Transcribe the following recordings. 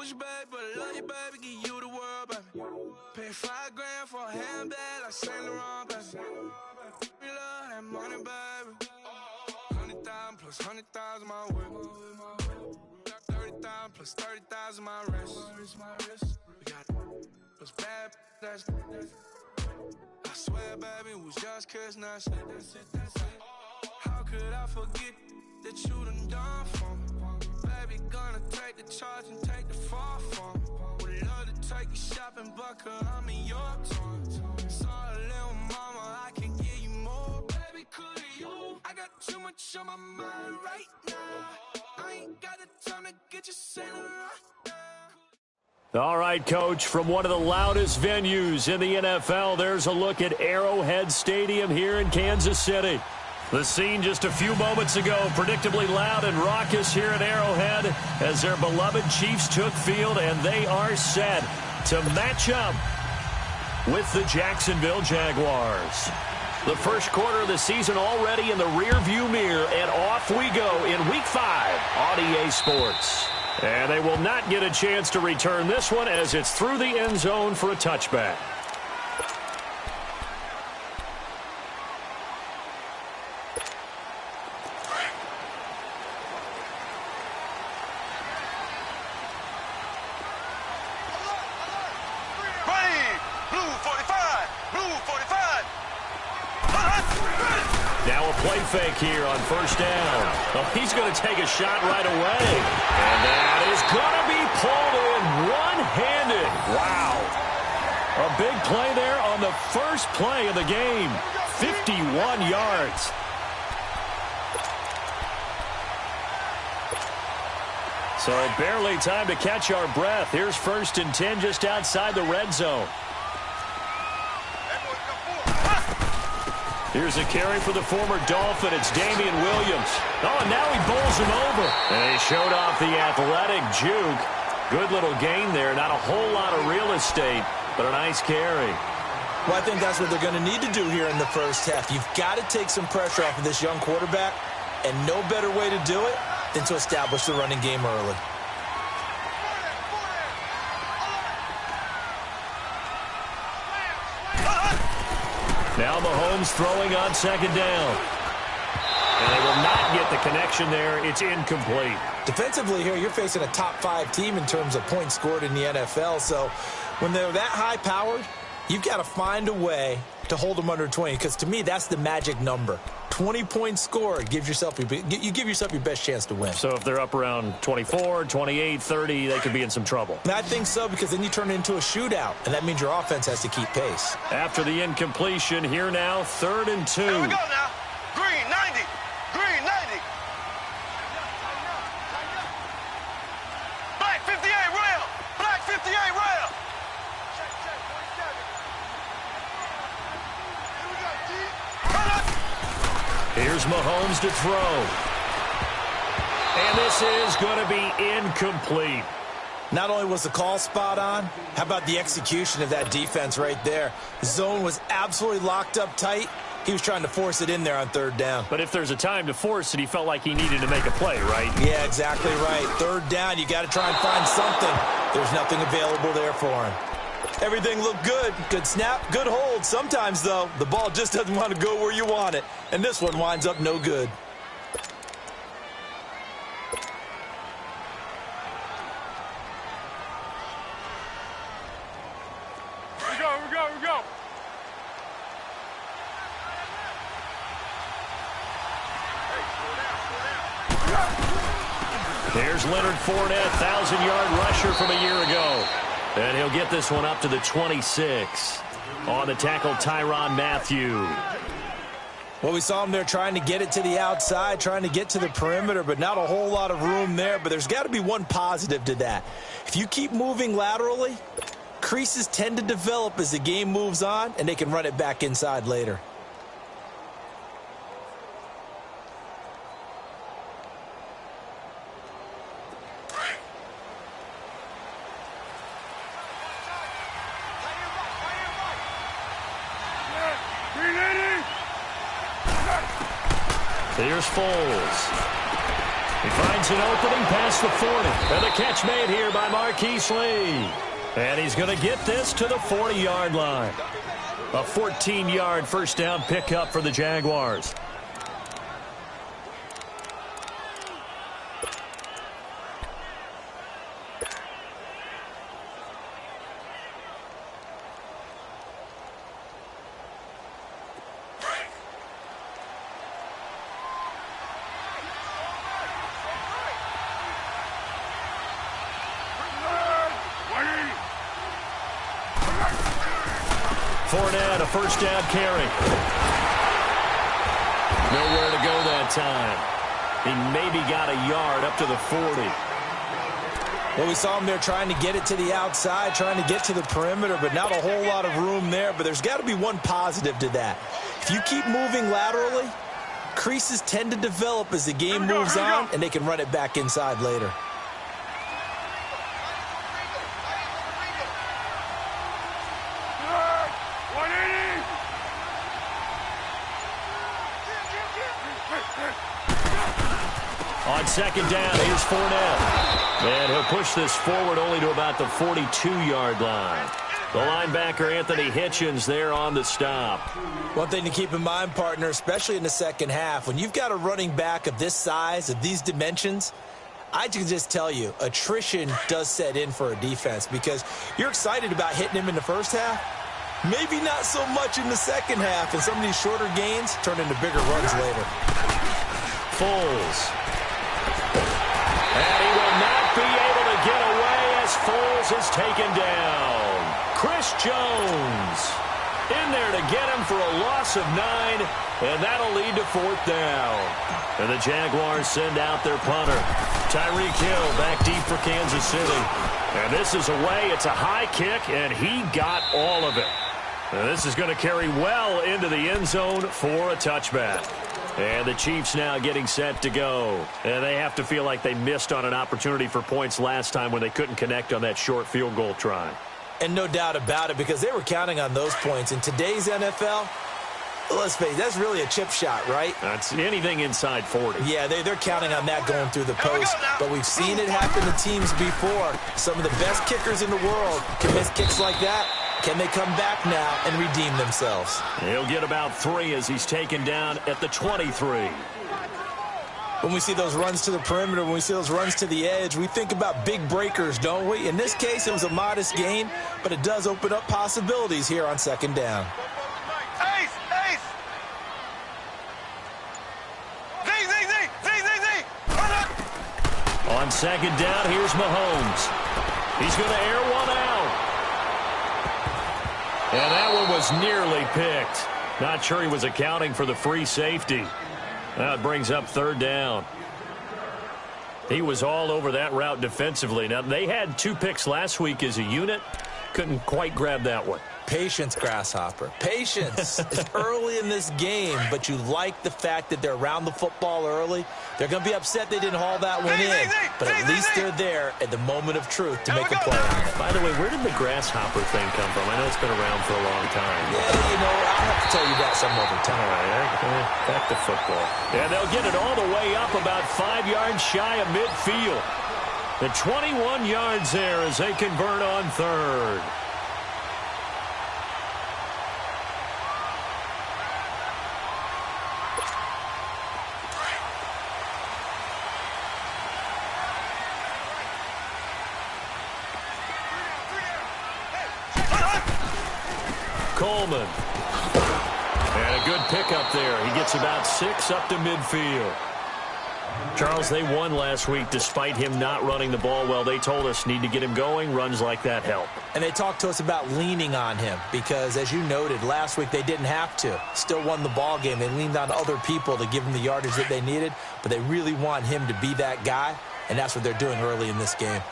Foolish baby, but love you, baby, give you the world, baby. Pay $5 grand for a handbag like Saint Laurent, baby. We love that money, baby. 100,000 plus 100,000 my whip. 30,000 plus 30,000 my wrist. We got those bad, that's I swear, baby, it was just kiss, that's it. How could I forget that you done for me? Baby, gonna take the charge and take the fall for me. Would love to take you shopping, but I'm in your town. Sorry, little mama, I can give you more. Baby, could you? I got too much on my mind right now. I ain't got the time to get you sailing right now. All right, Coach, from one of the loudest venues in the NFL, there's a look at Arrowhead Stadium here in Kansas City. The scene just a few moments ago, predictably loud and raucous here at Arrowhead as their beloved Chiefs took field, and they are set to match up with the Jacksonville Jaguars. The first quarter of the season already in the rearview mirror, and off we go in Week 5 on EA Sports. And they will not get a chance to return this one as it's through the end zone for a touchback. Now a play fake here on first down. Oh, he's going to take a shot right away. And that is going to be pulled in one-handed. Wow. A big play there on the first play of the game. 51 yards. So barely time to catch our breath. Here's 1st and 10 just outside the red zone. Here's a carry for the former Dolphin. It's Damian Williams. Oh, and now he bowls him over. And he showed off the athletic juke. Good little gain there. Not a whole lot of real estate, but a nice carry. Well, I think that's what they're going to need to do here in the first half. You've got to take some pressure off of this young quarterback, and no better way to do it than to establish the running game early. Now Mahomes throwing on 2nd down. And they will not get the connection there. It's incomplete. Defensively here, you're facing a top 5 team in terms of points scored in the NFL. So when they're that high-powered, you've got to find a way to hold them under 20. Because to me, that's the magic number. 20 points scored, you give yourself your best chance to win. So if they're up around 24, 28, 30, they could be in some trouble. And I think so, because then you turn it into a shootout, and that means your offense has to keep pace. After the incompletion, here now, 3rd and 2. Here we go now. Green, 90. Green, 90. Black 58, rail. Black 58, rail. Here's Mahomes to throw. And this is going to be incomplete. Not only was the call spot on, how about the execution of that defense right there? The zone was absolutely locked up tight. He was trying to force it in there on 3rd down. But if there's a time to force it, he felt like he needed to make a play, right? Yeah, exactly right. 3rd down, you got to try and find something. There's nothing available there for him. Everything looked good. Good snap, good hold. Sometimes, though, the ball just doesn't want to go where you want it. And this one winds up no good. Here we go. There's Leonard Fournette, 1,000-yard rusher from a year ago. And he'll get this one up to the 26. On the tackle, Tyrann Mathieu. Well, we saw him there trying to get it to the outside, trying to get to the perimeter, but not a whole lot of room there. But there's got to be one positive to that. If you keep moving laterally, creases tend to develop as the game moves on, and they can run it back inside later. Here's Foles. He finds an opening past the 40. And the catch made here by Marquise Lee. And he's going to get this to the 40-yard line. A 14-yard first down pickup for the Jaguars. Fournette, a first down carry. Nowhere to go that time. He maybe got a yard up to the 40. Well, we saw him there trying to get it to the outside, trying to get to the perimeter, but not a whole lot of room there. But there's got to be one positive to that. If you keep moving laterally, creases tend to develop as the game moves on, and they can run it back inside later. On second down, here's Fournette. And he'll push this forward only to about the 42-yard line. The linebacker, Anthony Hitchens, there on the stop. One thing to keep in mind, partner, especially in the second half, when you've got a running back of this size, of these dimensions, I can just tell you, attrition does set in for a defense because you're excited about hitting him in the first half. Maybe not so much in the second half, and some of these shorter gains turn into bigger runs later. Foles. And he will not be able to get away as Foles is taken down. Chris Jones in there to get him for a loss of 9, and that'll lead to fourth down. And the Jaguars send out their punter. Tyreek Hill back deep for Kansas City. And this is away. It's a high kick, and he got all of it. And this is going to carry well into the end zone for a touchback. And the Chiefs now getting set to go. And they have to feel like they missed on an opportunity for points last time when they couldn't connect on that short field goal try. And no doubt about it, because they were counting on those points. In today's NFL, let's face it, that's really a chip shot, right? That's anything inside 40. Yeah, they're counting on that going through the post. But we've seen it happen to teams before. Some of the best kickers in the world can miss kicks like that. Can they come back now and redeem themselves? He'll get about 3 as he's taken down at the 23. When we see those runs to the perimeter, when we see those runs to the edge, we think about big breakers, don't we? In this case, it was a modest gain, but it does open up possibilities here on second down. Ace! Ace! Z! Run up! On second down, here's Mahomes. He's going to air one out. And that one was nearly picked. Not sure he was accounting for the free safety. That brings up third down. He was all over that route defensively. Now, they had 2 picks last week as a unit. Couldn't quite grab that one. Patience, Grasshopper. Patience. It's early in this game, but you like the fact that they're around the football early. They're going to be upset they didn't haul that one in, but at least they're there at the moment of truth to make a play on it. By the way, where did the Grasshopper thing come from? I know it's been around for a long time. Yeah, you know, I'll have to tell you that some other time. All right, back to football. And they'll get it all the way up about 5 yards shy of midfield. The 21 yards there as they convert on third. Coleman. And a good pickup there. He gets about 6 up to midfield. Charles, they won last week despite him not running the ball well. They told us need to get him going. Runs like that help. And they talked to us about leaning on him because, as you noted, last week they didn't have to. Still won the ball game. They leaned on other people to give them the yardage that they needed, but they really want him to be that guy, and that's what they're doing early in this game.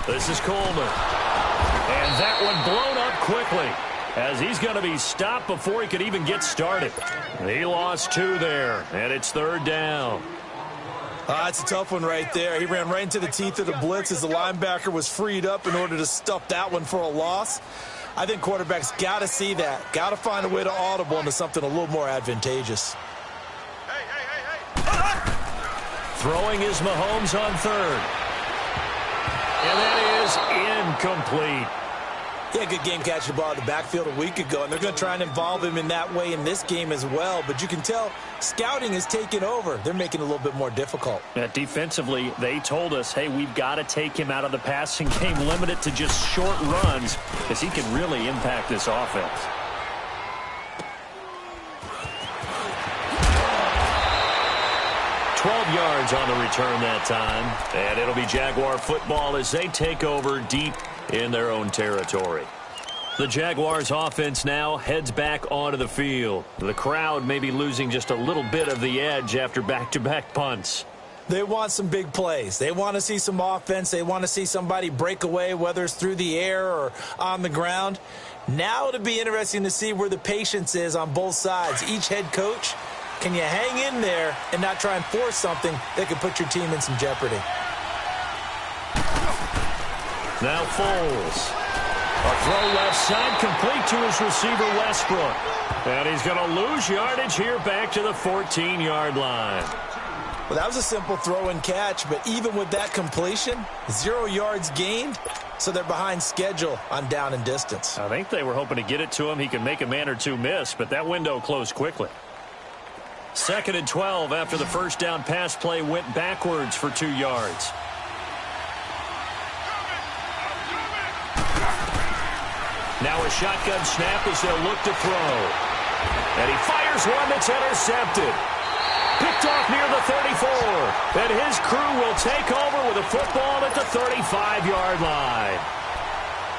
This is Coleman. And that one blown up quickly as he's going to be stopped before he could even get started. He lost 2 there, and it's third down. That's a tough one right there. He ran right into the teeth of the blitz as the linebacker was freed up in order to stuff that one for a loss. I think quarterbacks got to see that. Got to find a way to audible into something a little more advantageous. Throwing is Mahomes on third. And that is incomplete. He had a good game catching the ball in the backfield a week ago, and they're going to try and involve him in that way in this game as well. But you can tell scouting is taking over. They're making it a little bit more difficult. Yeah, defensively, they told us, hey, we've got to take him out of the passing game, limit it to just short runs, because he can really impact this offense. Yards on the return that time, and it'll be Jaguar football as they take over deep in their own territory. The Jaguars offense now heads back onto the field. The crowd may be losing just a little bit of the edge after back-to-back punts. They want some big plays. They want to see some offense. They want to see somebody break away, whether it's through the air or on the ground. Now it'll be interesting to see where the patience is on both sides. Each head coach, can you hang in there and not try and force something that could put your team in some jeopardy? Now Foles. A throw left side complete to his receiver Westbrook. And he's going to lose yardage here back to the 14-yard line. Well, that was a simple throw and catch, but even with that completion, 0 yards gained, so they're behind schedule on down and distance. I think they were hoping to get it to him. He can make a man or two miss, but that window closed quickly. 2nd and 12 after the first down pass play went backwards for 2 yards. Now a shotgun snap as they'll look to throw. And he fires one that's intercepted. Picked off near the 34. And his crew will take over with a football at the 35-yard line.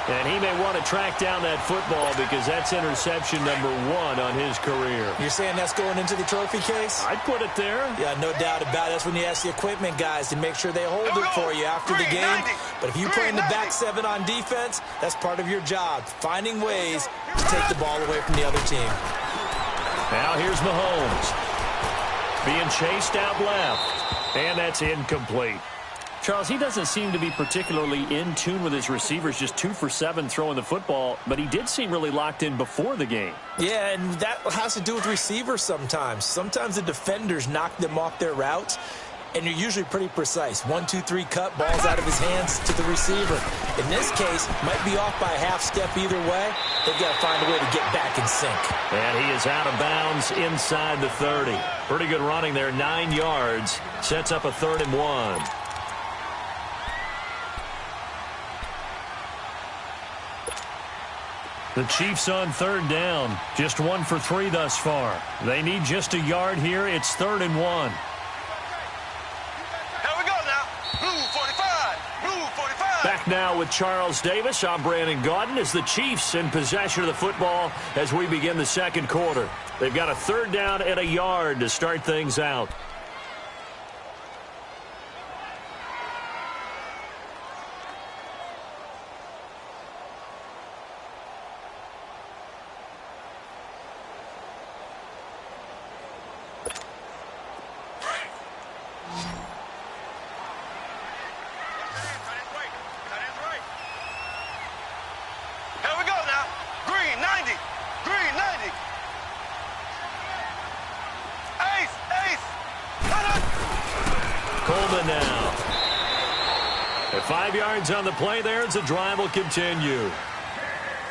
And he may want to track down that football because that's interception number 1 on his career. You're saying that's going into the trophy case? I'd put it there. Yeah, no doubt about it. That's when you ask the equipment guys to make sure they hold it for you after the game. But if you play in the back 7 on defense, that's part of your job, finding ways to take the ball away from the other team. Now here's Mahomes. Being chased out left. And that's incomplete. Charles, he doesn't seem to be particularly in tune with his receivers, just 2 for 7 throwing the football, but he did seem really locked in before the game. Yeah, and that has to do with receivers sometimes. Sometimes the defenders knock them off their routes, and you're usually pretty precise. 1, 2, 3 cut, balls out of his hands to the receiver. In this case, might be off by a half step either way. They've got to find a way to get back in sync. And he is out of bounds inside the 30. Pretty good running there, 9 yards. Sets up a 3rd and 1. The Chiefs on 3rd down. Just 1 for 3 thus far. They need just a yard here. It's 3rd and 1. Here we go now. Blue 45. Blue 45. Back now with Charles Davis. I'm Brandon Gaudin as the Chiefs in possession of the football as we begin the 2nd quarter. They've got a 3rd down and a yard to start things out. Now. At 5 yards on the play there, as the drive will continue.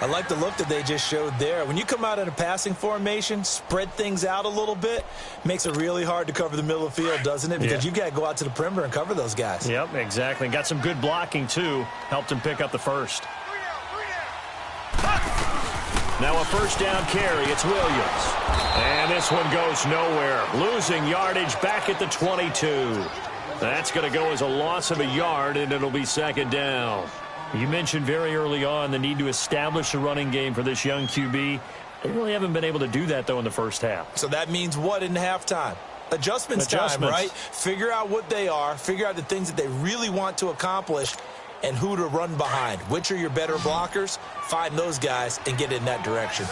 I like the look that they just showed there. When you come out in a passing formation, spread things out a little bit, makes it really hard to cover the middle of the field, doesn't it? Because you've got to go out to the perimeter and cover those guys. Yep, exactly. Got some good blocking, too. Helped him pick up the first. Now a 1st down carry. It's Williams. And this one goes nowhere. Losing yardage back at the 22. That's going to go as a loss of a yard, and it'll be 2nd down. You mentioned very early on the need to establish a running game for this young QB. They really haven't been able to do that, though, in the first half. So that means what in halftime? Adjustments time, right? Figure out what they are, figure out the things that they really want to accomplish, and who to run behind. Which are your better blockers? Find those guys and get in that direction.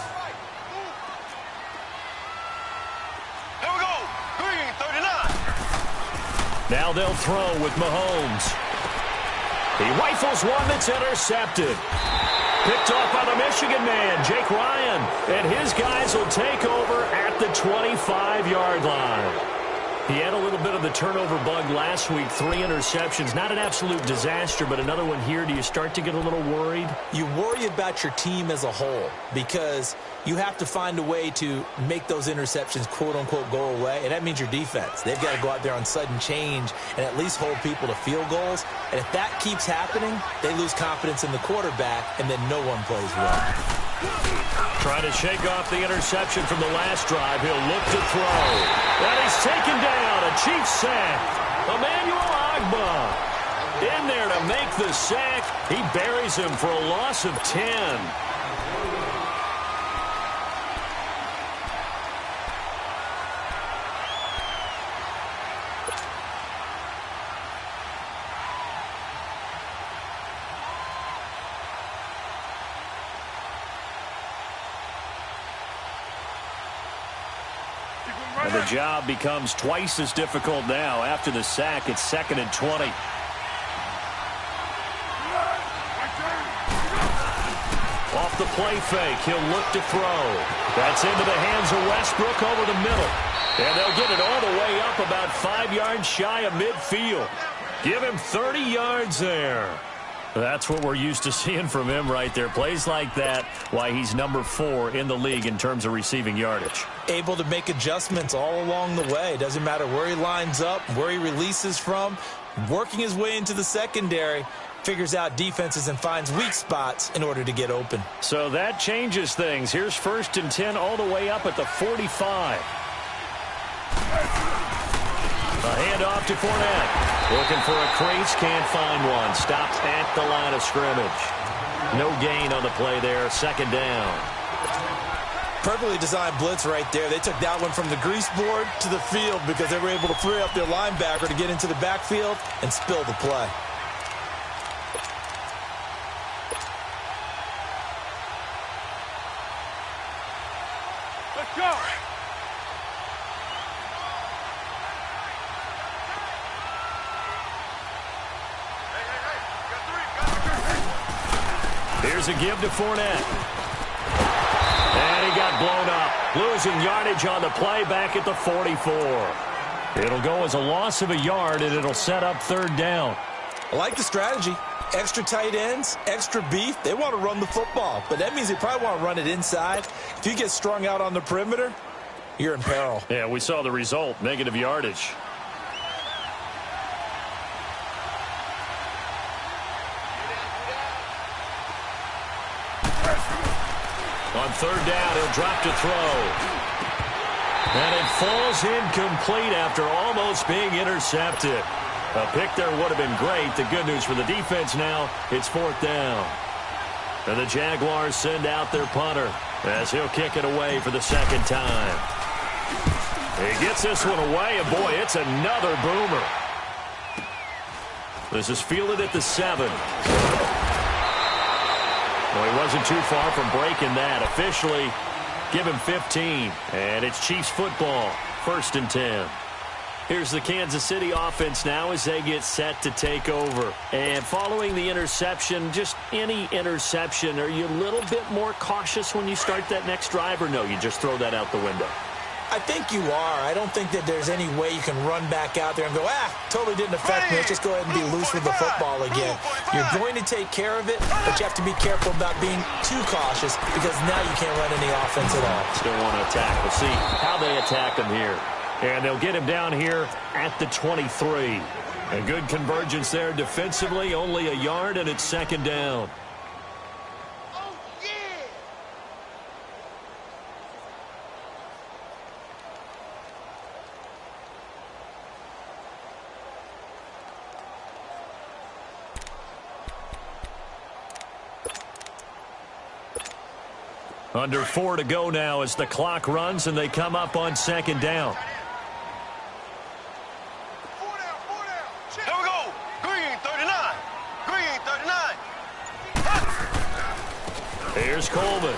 Here we go. Green 39. Now they'll throw with Mahomes. He rifles one that's intercepted. Picked off by the Michigan man, Jake Ryan. And his guys will take over at the 25-yard line. He had a little bit of the turnover bug last week, 3 interceptions. Not an absolute disaster, but another one here. Do you start to get a little worried? You worry about your team as a whole because you have to find a way to make those interceptions, quote-unquote, go away, and that means your defense. They've got to go out there on sudden change and at least hold people to field goals. And if that keeps happening, they lose confidence in the quarterback, and then no one plays well. Trying to shake off the interception from the last drive. He'll look to throw. And he's taken down. A Chiefs sack. Emmanuel Agba in there to make the sack. He buries him for a loss of 10. And the job becomes twice as difficult now. After the sack, it's 2nd and 20. Off the play fake, he'll look to throw. That's into the hands of Westbrook over the middle. And they'll get it all the way up about 5 yards shy of midfield. Give him 30 yards there. That's what we're used to seeing from him right there. Plays like that, why he's number 4 in the league in terms of receiving yardage. Able to make adjustments all along the way. Doesn't matter where he lines up, where he releases from. Working his way into the secondary, figures out defenses and finds weak spots in order to get open. So that changes things. Here's 1st and 10 all the way up at the 45. A handoff to Fournette. Looking for a crease, can't find one. Stopped at the line of scrimmage. No gain on the play there, 2nd down. Perfectly designed blitz right there. They took that one from the grease board to the field because they were able to free up their linebacker to get into the backfield and spill the play. Let's go. Here's a give to Fournette. And he got blown up. Losing yardage on the play back at the 44. It'll go as a loss of a yard, and it'll set up 3rd down. I like the strategy. Extra tight ends, extra beef. They want to run the football, but that means they probably want to run it inside. If you get strung out on the perimeter, you're in peril. Yeah, we saw the result, negative yardage. On 3rd down, he'll drop to throw. And it falls incomplete after almost being intercepted. A pick there would have been great. The good news for the defense now, it's 4th down. And the Jaguars send out their punter as he'll kick it away for the 2nd time. He gets this one away, and boy, it's another boomer. This is fielded at the 7. Well, he wasn't too far from breaking that. Officially, give him 15. And it's Chiefs football, 1st and 10. Here's the Kansas City offense now as they get set to take over. And following the interception, just any interception, are you a little bit more cautious when you start that next drive, or no, you just throw that out the window? I think you are. I don't think that there's any way you can run back out there and go, totally didn't affect me. Let's just go ahead and be loose with the football again. You're going to take care of it, but you have to be careful about being too cautious because now you can't run any offense at all. Still want to attack. We'll see how they attack him here. And they'll get him down here at the 23. A good convergence there defensively, only a yard, and it's 2nd down. Under 4 to go now as the clock runs and they come up on 2nd down. Here we go. Green 39. Green 39. Here's Coleman.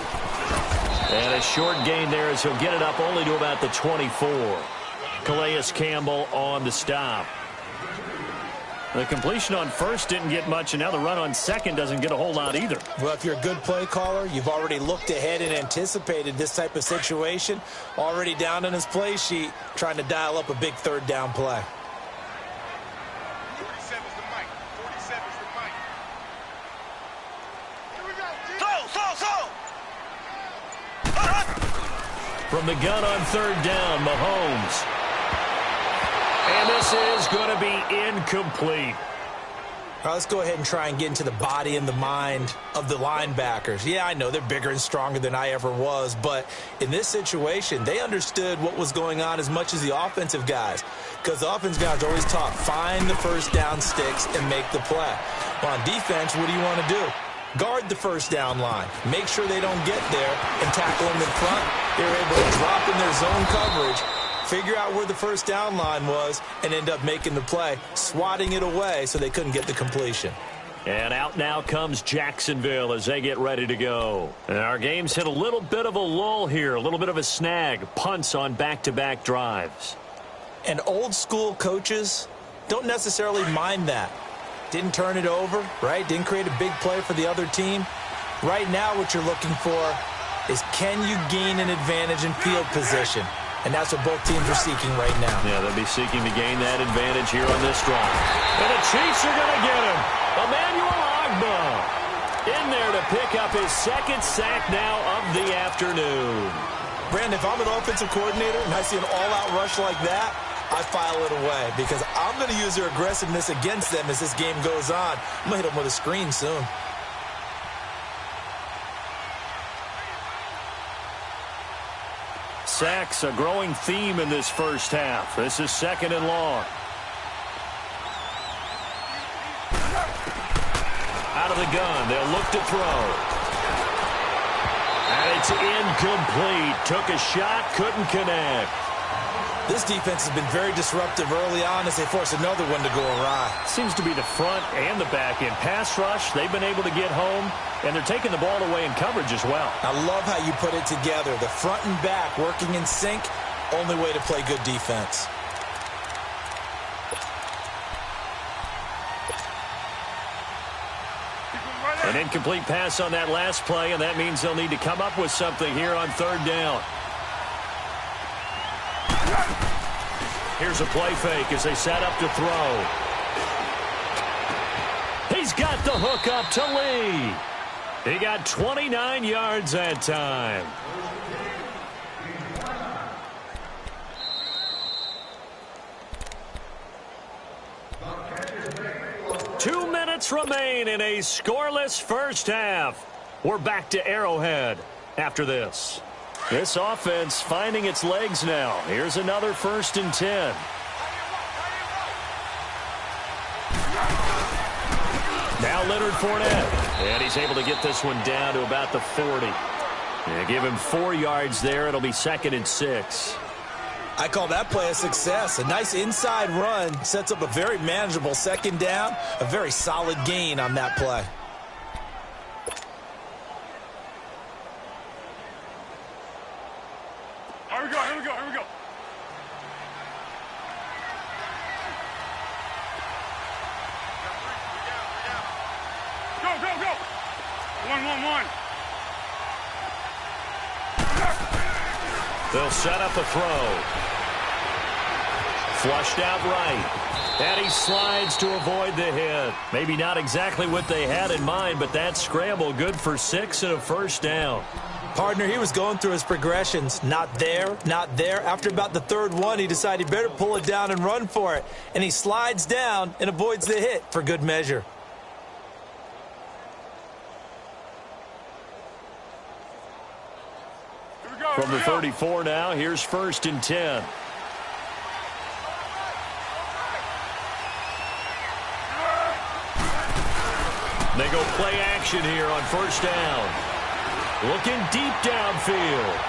And a short gain there as he'll get it up only to about the 24. Calais Campbell on the stop. The completion on first didn't get much, and now the run on second doesn't get a whole lot either. Well, if you're a good play caller, you've already looked ahead and anticipated this type of situation. Already down on his play sheet, trying to dial up a big third down play. 47's the mic. 47's the mic. Here we go. Throw. From the gun on third down, Mahomes. And this is going to be incomplete. All right, let's go ahead and try and get into the body and the mind of the linebackers. Yeah, I know they're bigger and stronger than I ever was, but in this situation, they understood what was going on as much as the offensive guys, because the offensive guys are always taught, find the first down sticks and make the play. Well, on defense, what do you want to do? Guard the first down line. Make sure they don't get there and tackle them in front. They're able to drop in their zone coverage, figure out where the first down line was, and end up making the play, swatting it away so they couldn't get the completion. And out now comes Jacksonville as they get ready to go. And our game's hit a little bit of a lull here, a little bit of a snag. Punts on back-to-back drives. And old-school coaches don't necessarily mind that. Didn't turn it over, right? Didn't create a big play for the other team. Right now what you're looking for is, can you gain an advantage in field position? And that's what both teams are seeking right now. Yeah, they'll be seeking to gain that advantage here on this drive. And the Chiefs are going to get him. Emmanuel Ogba in there to pick up his second sack now of the afternoon. Brandon, if I'm an offensive coordinator and I see an all-out rush like that, I file it away because I'm going to use their aggressiveness against them as this game goes on. I'm going to hit them with a screen soon. Sacks, a growing theme in this first half. This is second and long. Out of the gun, they'll look to throw. And it's incomplete. Took a shot, couldn't connect. This defense has been very disruptive early on as they force another one to go awry. Seems to be the front and the back end. Pass rush, they've been able to get home, and they're taking the ball away in coverage as well. I love how you put it together. The front and back working in sync, only way to play good defense. An incomplete pass on that last play, and that means they'll need to come up with something here on third down. Here's a play fake as they set up to throw. He's got the hook up to Lee. He got 29 yards that time. Two minutes remain in a scoreless first half. We're back to Arrowhead after this. This offense finding its legs now. Here's another 1st and 10. Now Leonard Fournette. And he's able to get this one down to about the 40. And give him 4 yards there. It'll be 2nd and 6. I call that play a success. A nice inside run sets up a very manageable second down. A very solid gain on that play. Here we go. Go. 1. They'll set up a throw. Flushed out right. And he slides to avoid the hit. Maybe not exactly what they had in mind, but that scramble good for 6 and a first down. Partner, he was going through his progressions. Not there, not there. After about the third one, he decided he better pull it down and run for it. And he slides down and avoids the hit for good measure. From the 34 now, here's 1st and 10. They go play action here on 1st down. Looking deep downfield.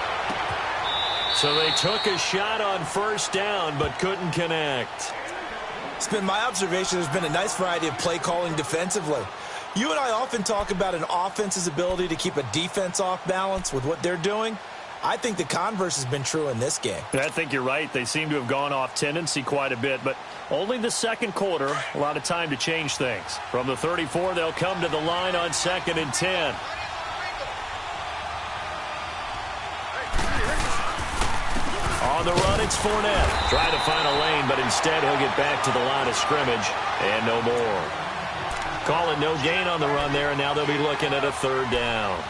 So they took a shot on 1st down but couldn't connect. It's been my observation there's been a nice variety of play calling defensively. You and I often talk about an offense's ability to keep a defense off balance with what they're doing. I think the converse has been true in this game. I think you're right. They seem to have gone off tendency quite a bit, but only the second quarter, a lot of time to change things. From the 34, they'll come to the line on 2nd and 10. On the run, it's Fournette. Trying to find a lane, but instead he'll get back to the line of scrimmage and no more. Calling no gain on the run there, and now they'll be looking at a 3rd down.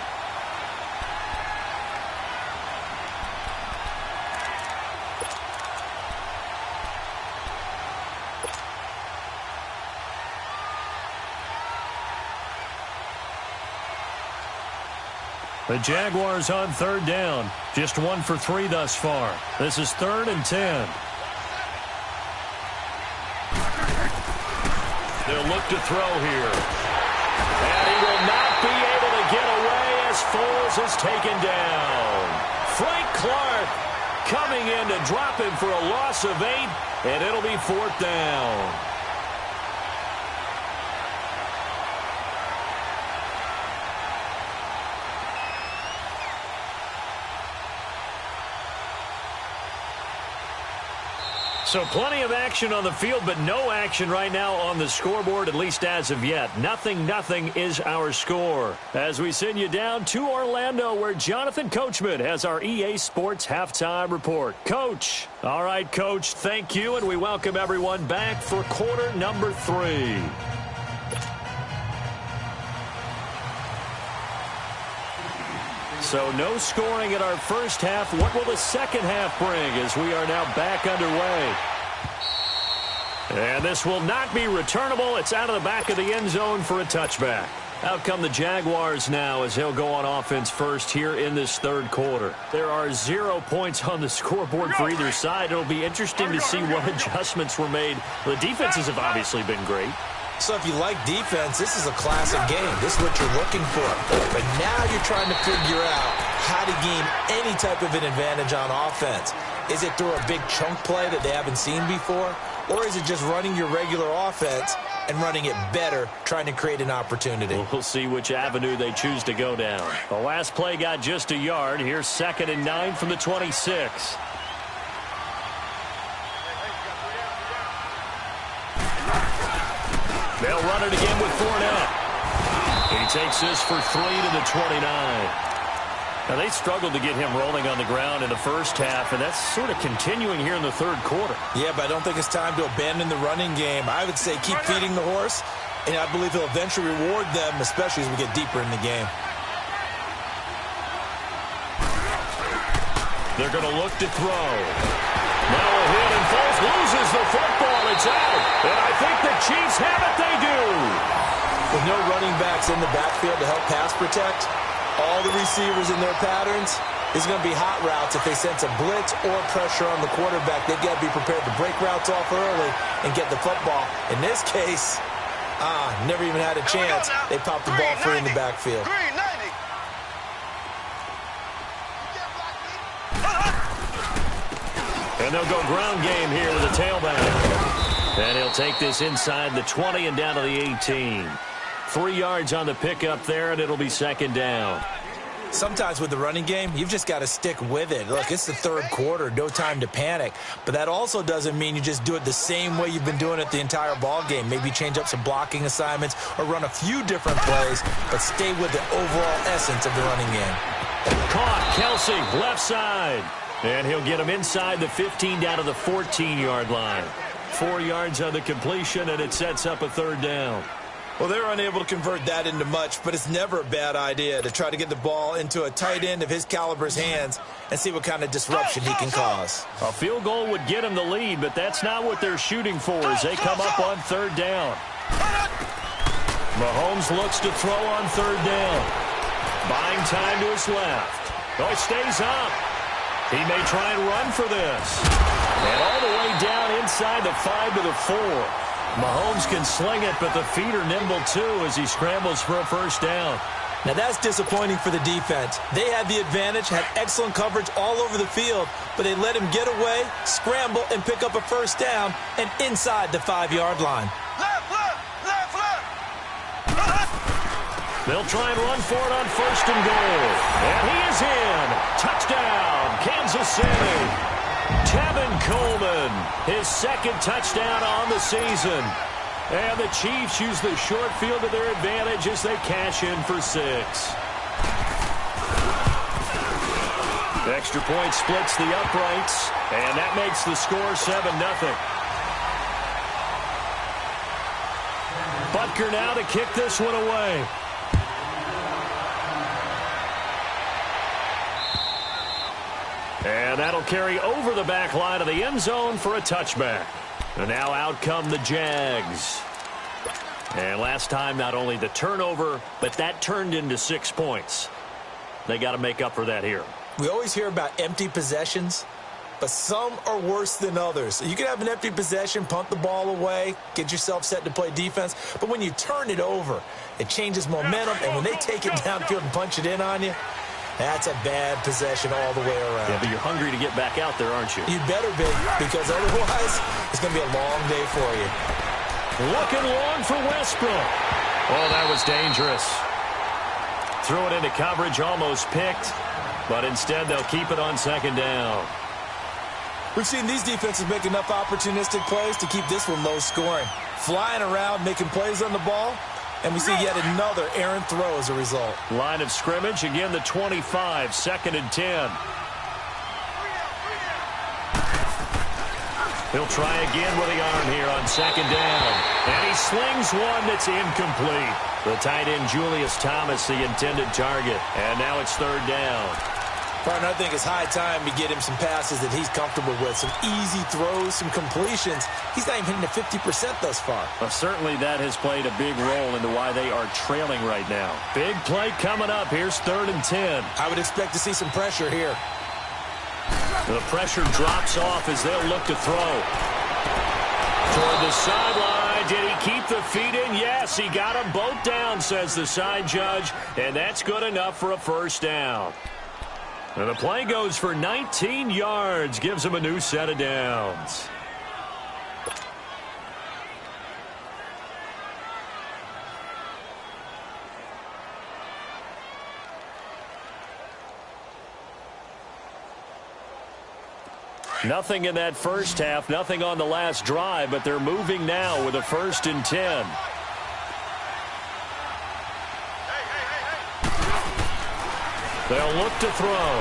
The Jaguars on 3rd down. Just 1 for 3 thus far. This is 3rd and 10. They'll look to throw here. And he will not be able to get away as Foles is taken down. Frank Clark coming in to drop him for a loss of 8, and it'll be 4th down. So plenty of action on the field, but no action right now on the scoreboard, at least as of yet. 0-0 is our score. As we send you down to Orlando, where Jonathan Coachman has our EA Sports Halftime Report. Coach. All right, Coach, thank you, and we welcome everyone back for quarter number 3. So no scoring in our first half. What will the second half bring as we are now back underway? And this will not be returnable. It's out of the back of the end zone for a touchback. Out come the Jaguars now as he'll go on offense first here in this 3rd quarter. There are 0 points on the scoreboard for either side. It'll be interesting to see what adjustments were made. The defenses have obviously been great. So if you like defense, this is a classic game. This is what you're looking for. But now you're trying to figure out how to gain any type of an advantage on offense. Is it through a big chunk play that they haven't seen before? Or is it just running your regular offense and running it better, trying to create an opportunity? We'll see which avenue they choose to go down. The last play got just a yard. Here's 2nd and 9 from the 26. They'll run it again with Fournette. He takes this for 3 to the 29. Now, they struggled to get him rolling on the ground in the first half, and that's sort of continuing here in the 3rd quarter. Yeah, but I don't think it's time to abandon the running game. I would say keep feeding the horse, and I believe he'll eventually reward them, especially as we get deeper in the game. They're going to look to throw. Now a hit, and Foles loses the football. It's out. And I think the Chiefs have it. They do. With no running backs in the backfield to help pass protect, all the receivers in their patterns, is going to be hot routes. If they sense a blitz or pressure on the quarterback, they've got to be prepared to break routes off early and get the football. In this case, never even had a chance. They popped the ball free in the backfield. And they'll go ground game here with the tailback. And he'll take this inside the 20 and down to the 18. 3 yards on the pickup there, and it'll be 2nd down. Sometimes with the running game, you've just got to stick with it. Look, it's the 3rd quarter, no time to panic. But that also doesn't mean you just do it the same way you've been doing it the entire ball game. Maybe change up some blocking assignments or run a few different plays, but stay with the overall essence of the running game. Caught, Kelsey, left side. And he'll get him inside the 15 down to the 14-yard line. 4 yards on the completion, and it sets up a 3rd down. Well, they're unable to convert that into much, but it's never a bad idea to try to get the ball into a tight end of his caliber's hands and see what kind of disruption he can cause. A field goal would get him the lead, but that's not what they're shooting for as they come up on 3rd down. Mahomes looks to throw on 3rd down. Buying time to his left. Oh, stays up. He may try and run for this. And all the way down inside the 5 to the 4. Mahomes can sling it, but the feet are nimble too as he scrambles for a 1st down. Now that's disappointing for the defense. They had the advantage, had excellent coverage all over the field, but they let him get away, scramble, and pick up a 1st down and inside the 5-yard line. They'll try and run for it on 1st and goal. And he is in. Touchdown, Kansas City. Tevin Coleman, his 2nd touchdown on the season. And the Chiefs use the short field to their advantage as they cash in for 6. The extra point splits the uprights, and that makes the score 7-0. Butker now to kick this one away. And that'll carry over the back line of the end zone for a touchback. And now out come the Jags. And last time, not only the turnover, but that turned into 6 points. They got to make up for that here. We always hear about empty possessions, but some are worse than others. You can have an empty possession, punt the ball away, get yourself set to play defense, but when you turn it over, it changes momentum, and when they take it downfield and punch it in on you, that's a bad possession all the way around. Yeah, but you're hungry to get back out there, aren't you? You better be, because otherwise it's going to be a long day for you. Looking long for Westbrook. Oh, that was dangerous. Threw it into coverage, almost picked, but instead they'll keep it on 2nd down. We've seen these defenses make enough opportunistic plays to keep this one low scoring. Flying around, making plays on the ball, and we see yet another errant throw as a result. Line of scrimmage, again the 25, 2nd and 10. He'll try again with the arm here on 2nd down. And he slings one that's incomplete. The tight end, Julius Thomas, the intended target. And now it's 3rd down. Partner, I think it's high time to get him some passes that he's comfortable with. Some easy throws, some completions. He's not even hitting the 50% thus far. Well, certainly that has played a big role into why they are trailing right now. Big play coming up. Here's 3rd and 10. I would expect to see some pressure here. The pressure drops off as they'll look to throw. Toward the sideline. Did he keep the feet in? Yes, he got them both down, says the side judge. And that's good enough for a 1st down. And the play goes for 19 yards. Gives him a new set of downs. Nothing in that first half, nothing on the last drive, but they're moving now with a 1st and 10. They'll look to throw.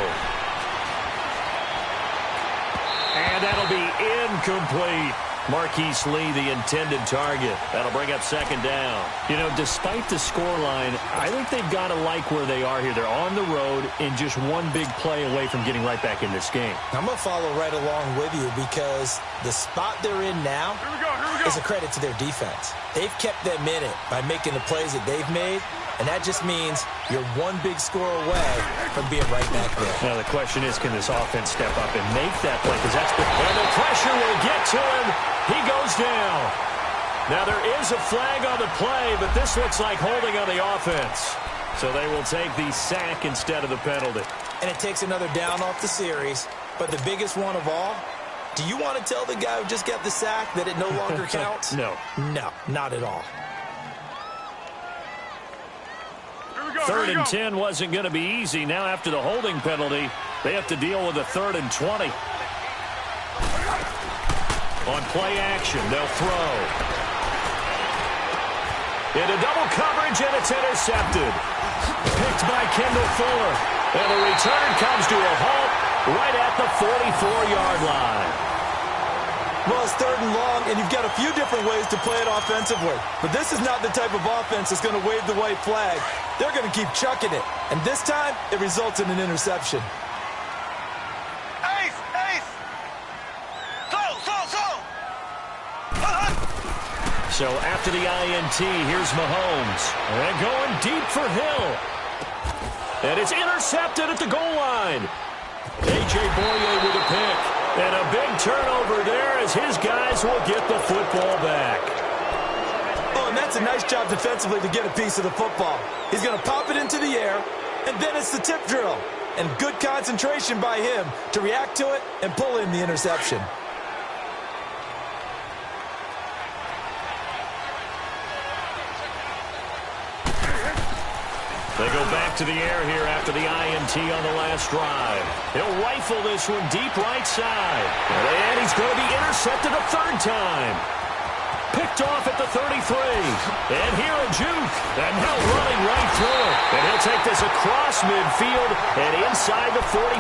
And that'll be incomplete. Marquise Lee, the intended target. That'll bring up 2nd down. You know, despite the scoreline, I think they've got to like where they are here. They're on the road and just one big play away from getting right back in this game. I'm going to follow right along with you because the spot they're in now is a credit to their defense. They've kept them in it by making the plays that they've made, and that just means you're one big score away from being right back there. Now, the question is, can this offense step up and make that play? Because that's and the pressure will get to him. He goes down. Now, there is a flag on the play, but this looks like holding on the offense. So they will take the sack instead of the penalty. And it takes another down off the series. But the biggest one of all, do you want to tell the guy who just got the sack that it no longer counts? No. No, not at all. 3rd and 10 wasn't going to be easy. Now, after the holding penalty, they have to deal with a 3rd and 20. On play action, they'll throw. Into double coverage, and it's intercepted. Picked by Kendall Fuller. And the return comes to a halt right at the 44-yard line. Well, it's 3rd and long, and you've got a few different ways to play it offensively. But this is not the type of offense that's going to wave the white flag. They're going to keep chucking it. And this time, it results in an interception. Ace! Ace! Close! So after the INT, here's Mahomes. And going deep for Hill. And it's intercepted at the goal line. A.J. Boye with a pick. And a big turnover there as his guys will get the football back. Oh, and that's a nice job defensively to get a piece of the football. He's going to pop it into the air, and then it's the tip drill. And good concentration by him to react to it and pull in the interception. They go back to the air here after the INT on the last drive. He'll rifle this one deep right side. And he's going to be intercepted a third time. Picked off at the 33. And here a juke. And now running right through it. And he'll take this across midfield and inside the 45.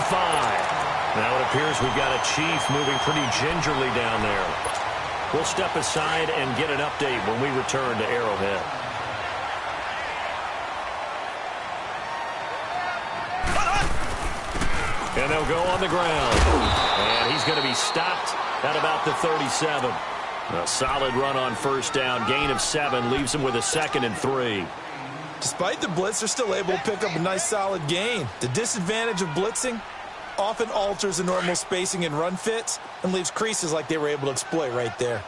Now it appears we've got a Chief moving pretty gingerly down there. We'll step aside and get an update when we return to Arrowhead. And they'll go on the ground. And he's going to be stopped at about the 37. A solid run on first down. Gain of 7 leaves him with a 2nd and 3. Despite the blitz, they're still able to pick up a nice solid gain. The disadvantage of blitzing often alters the normal spacing and run fits and leaves creases like they were able to exploit right there.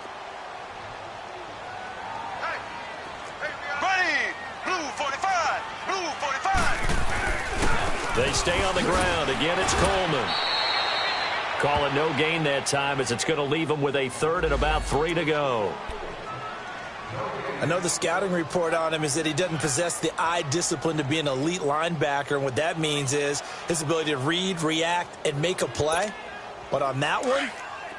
Ready! Blue 45! Blue 45! They stay on the ground. Again, it's Coleman. Calling no gain that time as it's going to leave him with a 3rd and about 3 to go. I know the scouting report on him is that he doesn't possess the eye discipline to be an elite linebacker, and what that means is his ability to read, react, and make a play. But on that one,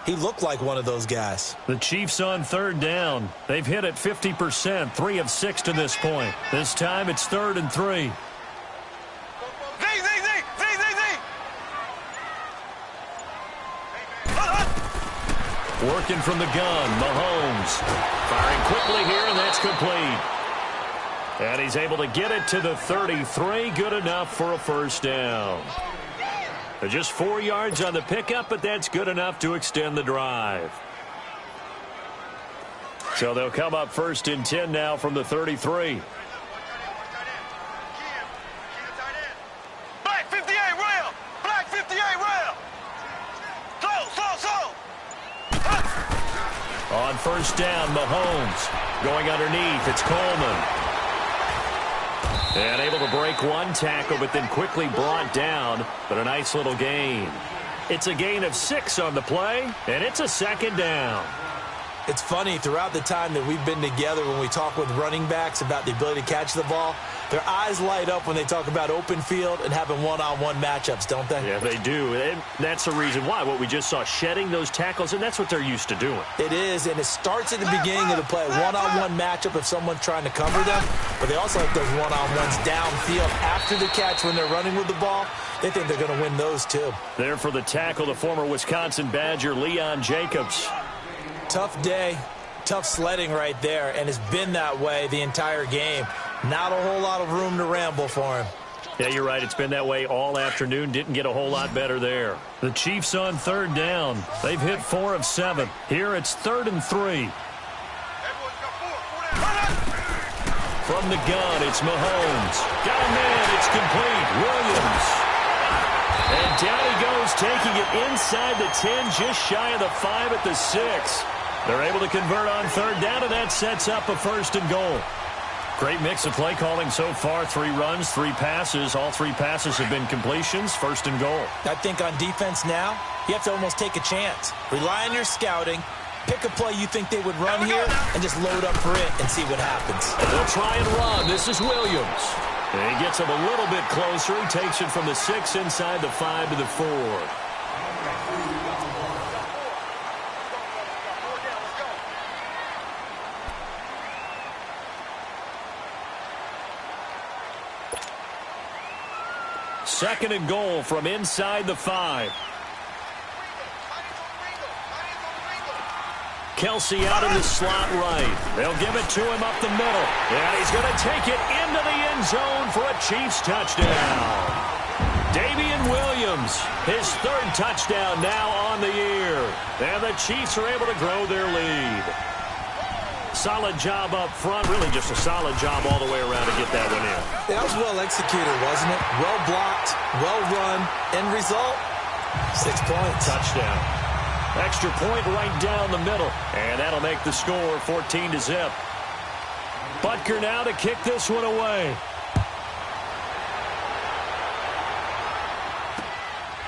he looked like one of those guys. The Chiefs on 3rd down. They've hit it 50%, 3 of 6 to this point. This time it's 3rd and 3. Working from the gun, Mahomes. Firing quickly here, and that's complete. And he's able to get it to the 33. Good enough for a first down. They're just 4 yards on the pickup, but that's good enough to extend the drive. So they'll come up 1st and 10 now from the 33. Black 58 rail! Black 58 rail! Slow! On first down, Mahomes. Going underneath, it's Coleman. And able to break one tackle, but then quickly brought down. But a nice little gain. It's a gain of 6 on the play, and it's a 2nd down. It's funny, throughout the time that we've been together, when we talk with running backs about the ability to catch the ball, their eyes light up when they talk about open field and having one-on-one matchups, don't they? Yeah, they do. And that's the reason why. What we just saw, shedding those tackles, and that's what they're used to doing. It is, and it starts at the beginning of the play. One-on-one matchup if someone's trying to cover them, but they also like those one-on-ones downfield after the catch when they're running with the ball. They think they're going to win those, too. There for the tackle, the former Wisconsin Badger, Leon Jacobs. Tough day, tough sledding right there, and it's been that way the entire game. Not a whole lot of room to ramble for him. Yeah, you're right. It's been that way all afternoon. Didn't get a whole lot better there. The Chiefs on 3rd down. They've hit 4 of 7. Here it's 3rd and 3. From the gun, it's Mahomes. Got a man. It's complete. Williams. And down he goes, taking it inside the 10, just shy of the 5 at the 6. They're able to convert on 3rd down, and that sets up a 1st and goal. Great mix of play calling so far. 3 runs, 3 passes. All 3 passes have been completions. 1st and goal. I think on defense now, you have to almost take a chance. Rely on your scouting. Pick a play you think they would run here and just load up for it and see what happens. They'll try and run. This is Williams. And he gets him a little bit closer. He takes it from the 6 inside the 5 to the 4. Second and goal from inside the 5. Kelsey out in the slot right. They'll give it to him up the middle. And he's going to take it into the end zone for a Chiefs touchdown. Damian Williams, his 3rd touchdown now on the year. And the Chiefs are able to grow their lead. Solid job up front. Really just a solid job all the way around to get that one in. That was well executed, wasn't it? Well blocked, well run. End result, 6 points. Touchdown. Extra point right down the middle. And that'll make the score 14-0. Butker now to kick this one away.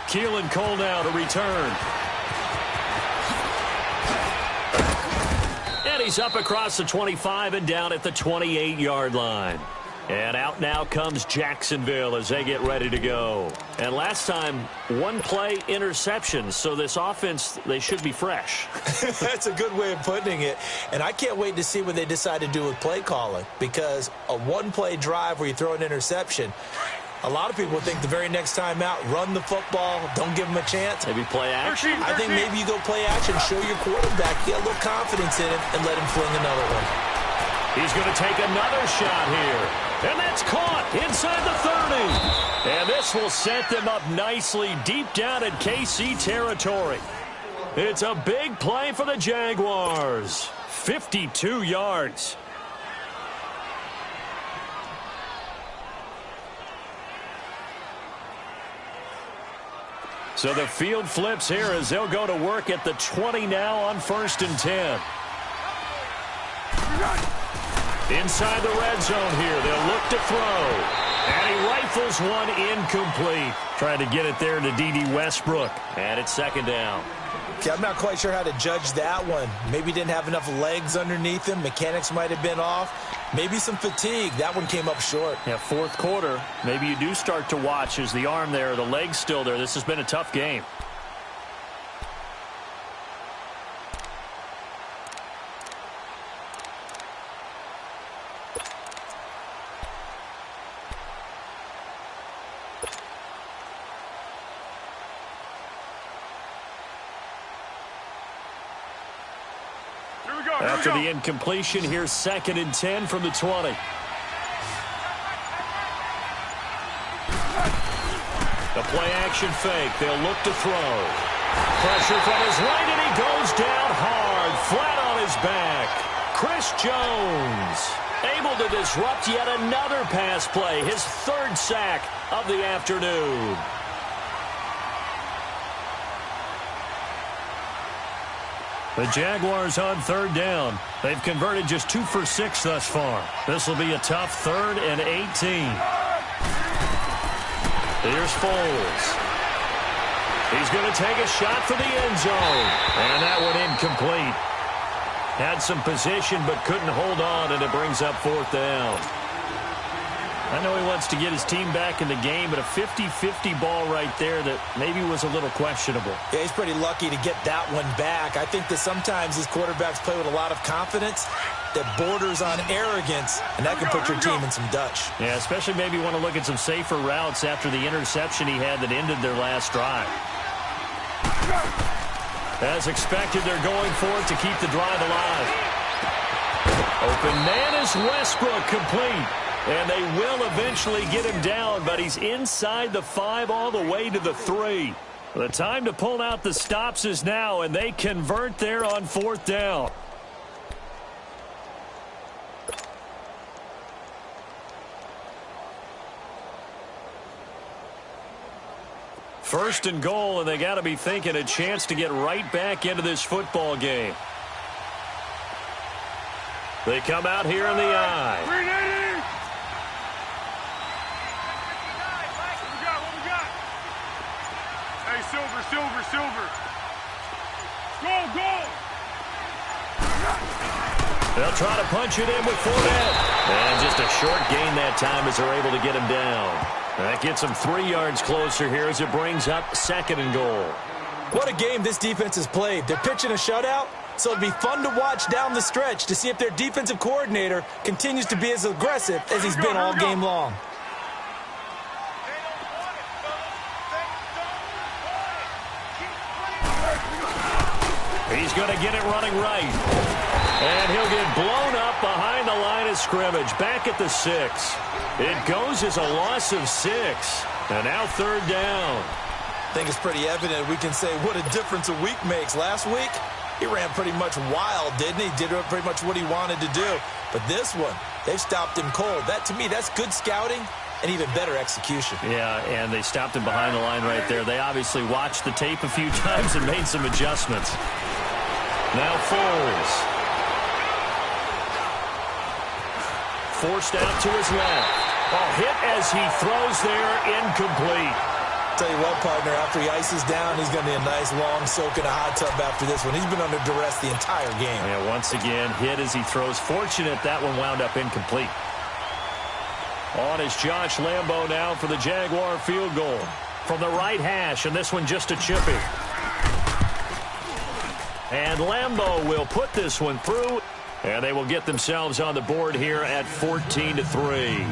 Keelan Cole now to return. And he's up across the 25 and down at the 28-yard line. And out now comes Jacksonville as they get ready to go. And last time, one play interception. So this offense, they should be fresh. That's a good way of putting it. And I can't wait to see what they decide to do with play calling. Because a one-play drive where you throw an interception, a lot of people think the very next time out, run the football, don't give them a chance. Maybe play action? I think maybe you go play action, show your quarterback, get a little confidence in it, and let him fling another one. He's going to take another shot here. And that's caught inside the 30. And this will set them up nicely deep down in KC territory. It's a big play for the Jaguars. 52 yards. So the field flips here as they'll go to work at the 20 now on 1st and 10. Inside the red zone here, they'll look to throw. And he rifles one incomplete. Trying to get it there to D.D. Westbrook. And it's 2nd down. Okay, I'm not quite sure how to judge that one. Maybe didn't have enough legs underneath him. Mechanics might have been off. Maybe some fatigue. That one came up short. Yeah, 4th quarter. Maybe you do start to watch as the arm there, the leg's still there. This has been a tough game. After the incompletion, here's 2nd and 10 from the 20. The play-action fake. They'll look to throw. Pressure from his right, and he goes down hard, flat on his back. Chris Jones able to disrupt yet another pass play, his 3rd sack of the afternoon. The Jaguars on 3rd down. They've converted just 2 for 6 thus far. This will be a tough 3rd and 18. Here's Foles. He's going to take a shot for the end zone. And that one incomplete. Had some position but couldn't hold on, and it brings up 4th down. I know he wants to get his team back in the game, but a 50-50 ball right there that maybe was a little questionable. Yeah, he's pretty lucky to get that one back. I think that sometimes these quarterbacks play with a lot of confidence that borders on arrogance, and that can put your team in some Dutch. Yeah, especially maybe want to look at some safer routes after the interception he had that ended their last drive. As expected, they're going for it to keep the drive alive. Open man is Westbrook, complete. And they will eventually get him down, but he's inside the 5 all the way to the 3. The time to pull out the stops is now, and they convert there on 4th down. First and goal, and they got to be thinking a chance to get right back into this football game. They come out here in the eye. Silver. Go. They'll try to punch it in with Fournette. And just a short gain that time as they're able to get him down. That gets him 3 yards closer here as it brings up 2nd and goal. What a game this defense has played. They're pitching a shutout, so it'll be fun to watch down the stretch to see if their defensive coordinator continues to be as aggressive as he's been all game long. He's going to get it running right. And he'll get blown up behind the line of scrimmage, back at the 6. It goes as a loss of 6. And now 3rd down. I think it's pretty evident we can say what a difference a week makes. Last week, he ran pretty much wild, didn't he? Did pretty much what he wanted to do. But this one, they've stopped him cold. That, to me, that's good scouting and even better execution. Yeah, and they stopped him behind the line right there. They obviously watched the tape a few times and made some adjustments. Now Foles. Forced out to his left. Hit as he throws there, incomplete. Tell you what, partner, after he ices down, he's going to be a nice long soak in a hot tub after this one. He's been under duress the entire game. Yeah, once again, hit as he throws. Fortunate that one wound up incomplete. On is Josh Lambo now for the Jaguar field goal. From the right hash, and this one just a chippy. And Lambo will put this one through, and they will get themselves on the board here at 14-3.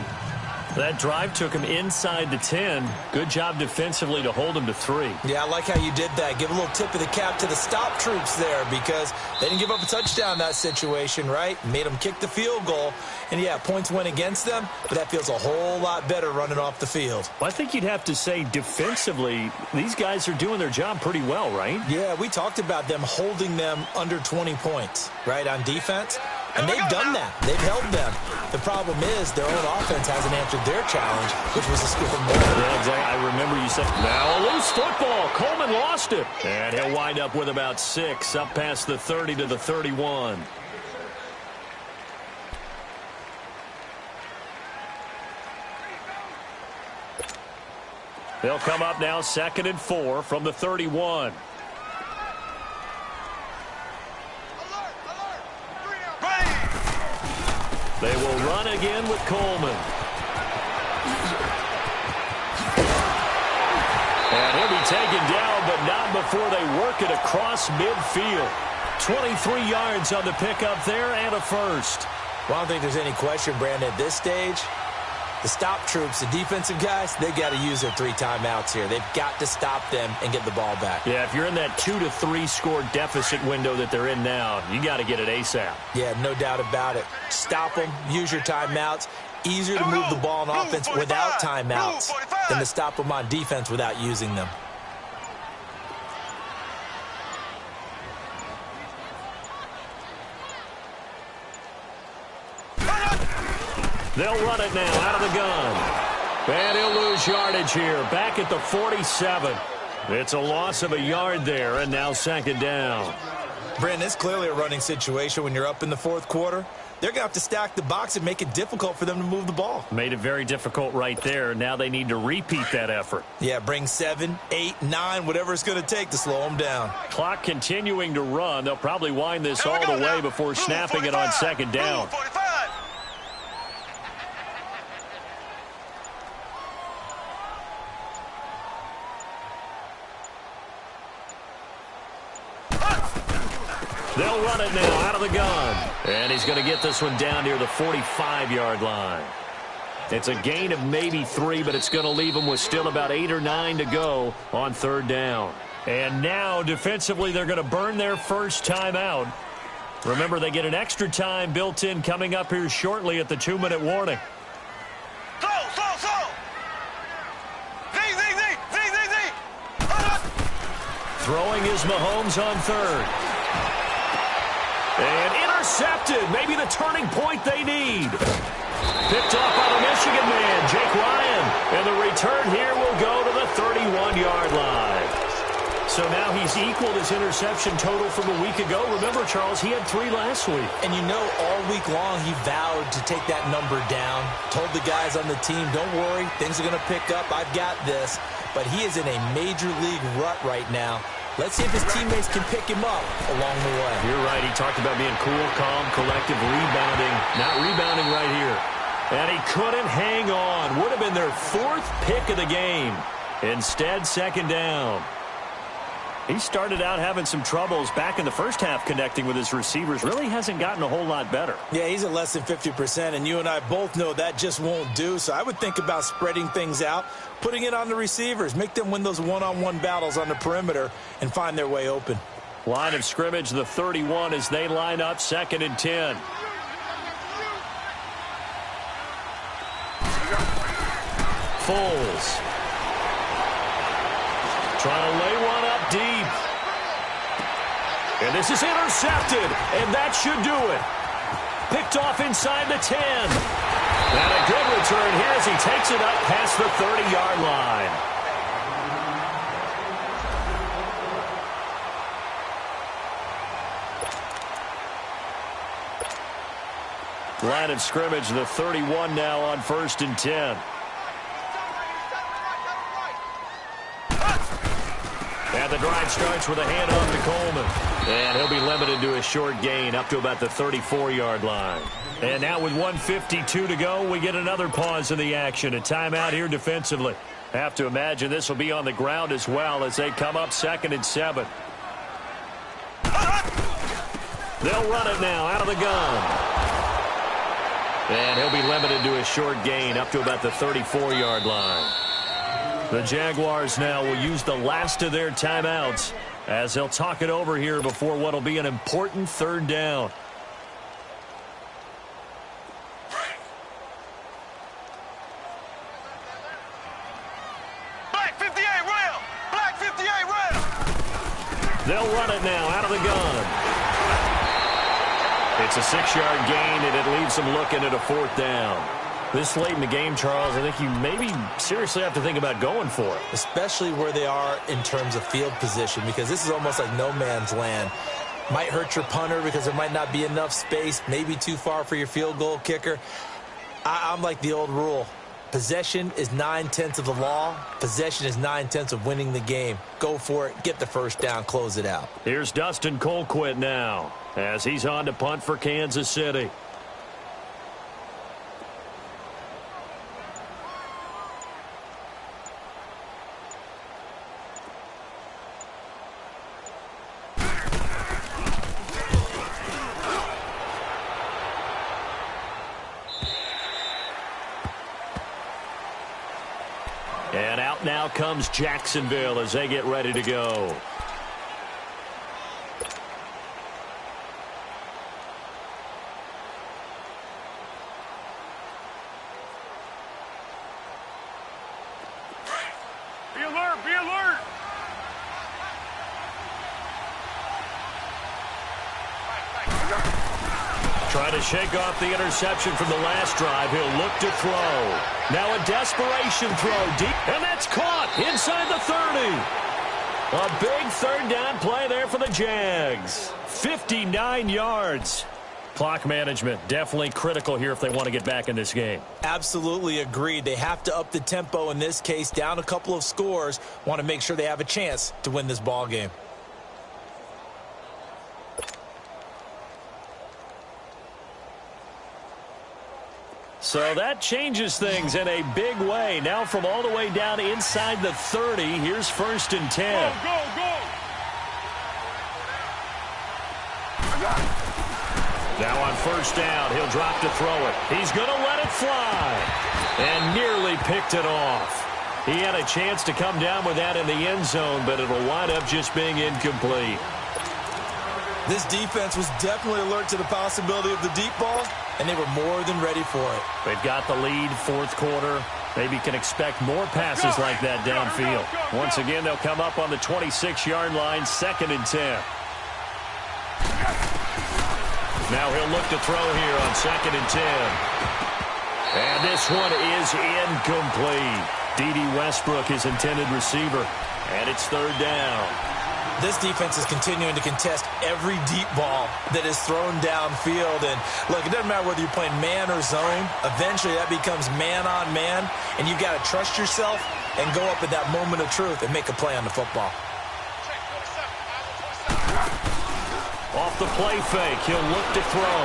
That drive took him inside the 10. Good job defensively to hold him to 3. Yeah, I like how you did that. Give a little tip of the cap to the stop troops there because they didn't give up a touchdown in that situation, right? Made them kick the field goal. And, yeah, points went against them, but that feels a whole lot better running off the field. Well, I think you'd have to say defensively, these guys are doing their job pretty well, right? Yeah, we talked about them holding them under 20 points, right, on defense. And they've done that. They've held them. The problem is their own offense hasn't answered their challenge, which was to score more. Yeah, exactly. I remember you said, now a loose football. Coleman lost it. And he'll wind up with about 6, up past the 30 to the 31. They'll come up now 2nd and 4 from the 31. They will run again with Coleman. And he'll be taken down, but not before they work it across midfield. 23 yards on the pickup there and a first. Well, I don't think there's any question, Brandon, at this stage. The stop troops, the defensive guys, they've got to use their 3 timeouts here. They've got to stop them and get the ball back. Yeah, if you're in that 2 to 3 score deficit window that they're in now, you got to get it ASAP. Yeah, no doubt about it. Stop them, use your timeouts. Easier to move the ball on offense without timeouts than to stop them on defense without using them. They'll run it now out of the gun. And he'll lose yardage here. Back at the 47. It's a loss of a yard there, and now 2nd down. Brandon, it's clearly a running situation when you're up in the 4th quarter. They're going to have to stack the box and make it difficult for them to move the ball. Made it very difficult right there. Now they need to repeat that effort. Yeah, bring 7, 8, 9, whatever it's going to take to slow them down. Clock continuing to run. They'll probably wind this all the way before snapping it on 2nd down. They'll run it now out of the gun. And he's going to get this one down near the 45-yard line. It's a gain of maybe 3, but it's going to leave them with still about 8 or 9 to go on 3rd down. And now, defensively, they're going to burn their first timeout. Remember, they get an extra time built in coming up here shortly at the 2-minute warning. Throwing is Mahomes on 3rd. And intercepted. Maybe the turning point they need. Picked off by the Michigan man, Jake Ryan. And the return here will go to the 31-yard line. So now he's equaled his interception total from a week ago. Remember, Charles, he had 3 last week. And you know, all week long he vowed to take that number down. Told the guys on the team, don't worry, things are going to pick up. I've got this. But he is in a major league rut right now. Let's see if his teammates can pick him up along the way. You're right. He talked about being cool, calm, collective, rebounding. Not rebounding right here. And he couldn't hang on. Would have been their 4th pick of the game. Instead, 2nd down. He started out having some troubles back in the first half connecting with his receivers. Really hasn't gotten a whole lot better. Yeah, he's at less than 50%, and you and I both know that just won't do. So I would think about spreading things out, putting it on the receivers, make them win those one-on-one battles on the perimeter and find their way open. Line of scrimmage, the 31 as they line up 2nd and 10. Foles. Trying to lay one up deep. And this is intercepted, and that should do it. Picked off inside the 10. And a good return here as he takes it up past the 30-yard line. Line of scrimmage, the 31 now on 1st and 10. And the drive it starts with a handoff to Coleman. And he'll be limited to a short gain up to about the 34-yard line. And now with 1:52 to go, we get another pause in the action. A timeout here defensively. Have to imagine this will be on the ground as well as they come up 2nd and 7. They'll run it now out of the gun. And he'll be limited to a short gain up to about the 34-yard line. The Jaguars now will use the last of their timeouts as they'll talk it over here before what will be an important 3rd down. Black 58 round. Black 58 round. They'll run it now out of the gun. It's a 6-yard gain, and it leaves them looking at a 4th down. This late in the game, Charles, I think you maybe seriously have to think about going for it. Especially where they are in terms of field position, because this is almost like no man's land. Might hurt your punter because there might not be enough space, maybe too far for your field goal kicker. I'm like the old rule. Possession is 9/10 of the law. Possession is 9/10 of winning the game. Go for it. Get the 1st down. Close it out. Here's Dustin Colquitt now as he's on to punt for Kansas City. And out now comes Jacksonville as they get ready to go. Be alert, be alert. Trying to shake off the interception from the last drive. He'll look to throw. Now a desperation throw deep, and that's caught inside the 30. A big 3rd down play there for the Jags. 59 yards. Clock management definitely critical here if they want to get back in this game. Absolutely agreed. They have to up the tempo in this case, down a couple of scores. Want to make sure they have a chance to win this ball game. So that changes things in a big way. Now from all the way down inside the 30, here's 1st and 10. Go, go. Now on 1st down, he'll drop to throw it. He's going to let it fly. And nearly picked it off. He had a chance to come down with that in the end zone, but it'll wind up just being incomplete. This defense was definitely alert to the possibility of the deep ball, and they were more than ready for it. They've got the lead, 4th quarter. Maybe can expect more passes like that downfield. Once again, they'll come up on the 26-yard line, 2nd and 10. Now he'll look to throw here on 2nd and 10. And this one is incomplete. D.D. Westbrook, his intended receiver. And it's 3rd down. This defense is continuing to contest every deep ball that is thrown downfield. And, look, it doesn't matter whether you're playing man or zone. Eventually, that becomes man on man. And you've got to trust yourself and go up at that moment of truth and make a play on the football. Off the play fake, he'll look to throw.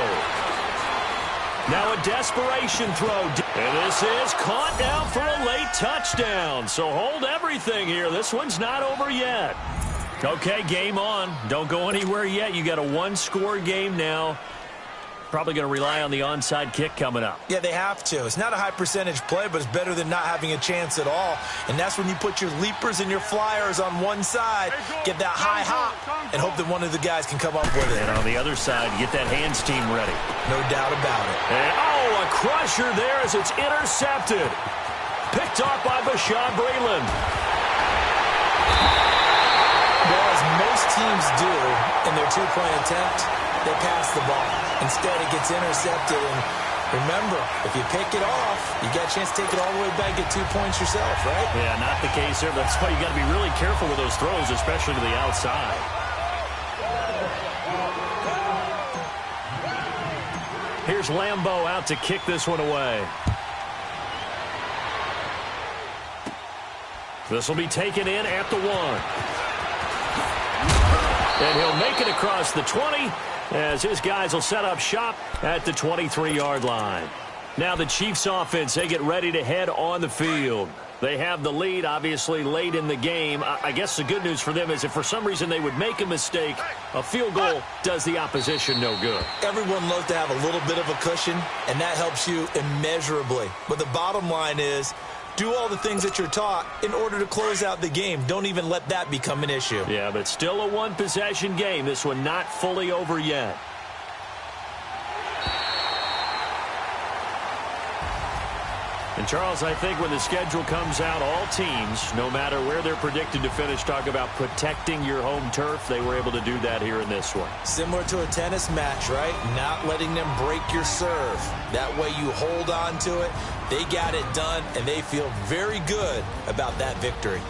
Now a desperation throw. And this is caught down for a late touchdown. So hold everything here. This one's not over yet. Okay, game on. Don't go anywhere yet. You got a 1-score game now. Probably going to rely on the onside kick coming up. Yeah, they have to. It's not a high percentage play, but it's better than not having a chance at all. And that's when you put your leapers and your flyers on one side, get that high hop, and hope that one of the guys can come up with it. And on the other side, get that hands team ready. No doubt about it. And, oh, a crusher there as it's intercepted. Picked off by Bashaud Breeland. Well, as most teams do in their two-point attempt, they pass the ball. Instead, it gets intercepted. And remember, if you pick it off, you got a chance to take it all the way back, get 2 points yourself, right? Yeah, not the case here. That's why you got to be really careful with those throws, especially to the outside. Here's Lambeau out to kick this one away. This will be taken in at the 1. And he'll make it across the 20 as his guys will set up shop at the 23-yard line. Now the Chiefs offense, they get ready to head on the field. They have the lead, obviously, late in the game. I guess the good news for them is if for some reason they would make a mistake, a field goal does the opposition no good. Everyone loves to have a little bit of a cushion, and that helps you immeasurably. But the bottom line is, do all the things that you're taught in order to close out the game. Don't even let that become an issue. Yeah, but still a one-possession game. This one not fully over yet. And, Charles, I think when the schedule comes out, all teams, no matter where they're predicted to finish, talk about protecting your home turf. They were able to do that here in this one. Similar to a tennis match, right? Not letting them break your serve. That way you hold on to it. They got it done, and they feel very good about that victory.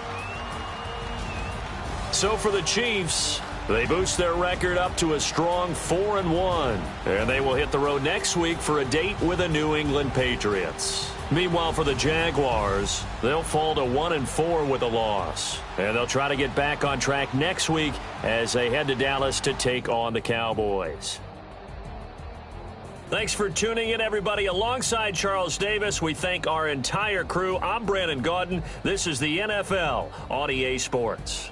So for the Chiefs, they boost their record up to a strong 4-1. And they will hit the road next week for a date with the New England Patriots. Meanwhile, for the Jaguars, they'll fall to 1-4 with a loss. And they'll try to get back on track next week as they head to Dallas to take on the Cowboys. Thanks for tuning in, everybody. Alongside Charles Davis, we thank our entire crew. I'm Brandon Gaudin. This is the NFL on EA Sports.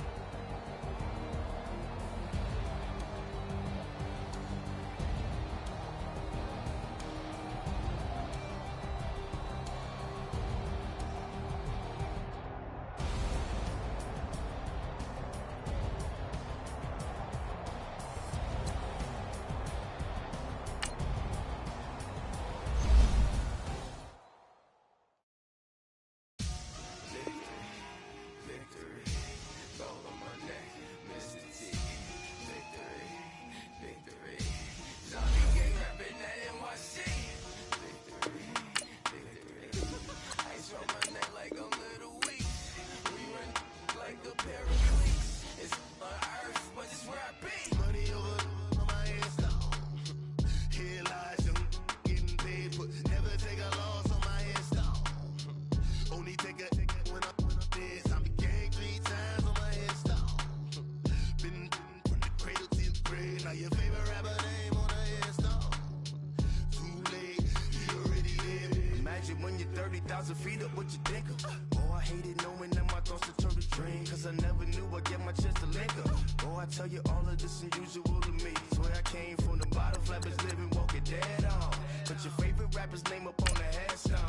When you're 30,000 feet up, what you think of? Oh, I hated knowing that my thoughts would turn to dream, cause I never knew I'd get my chance to link up. Oh, I tell you all of this unusual to me. Swear I came from the bottom, flappers living, walking dead on. Put your favorite rapper's name up on the headstone.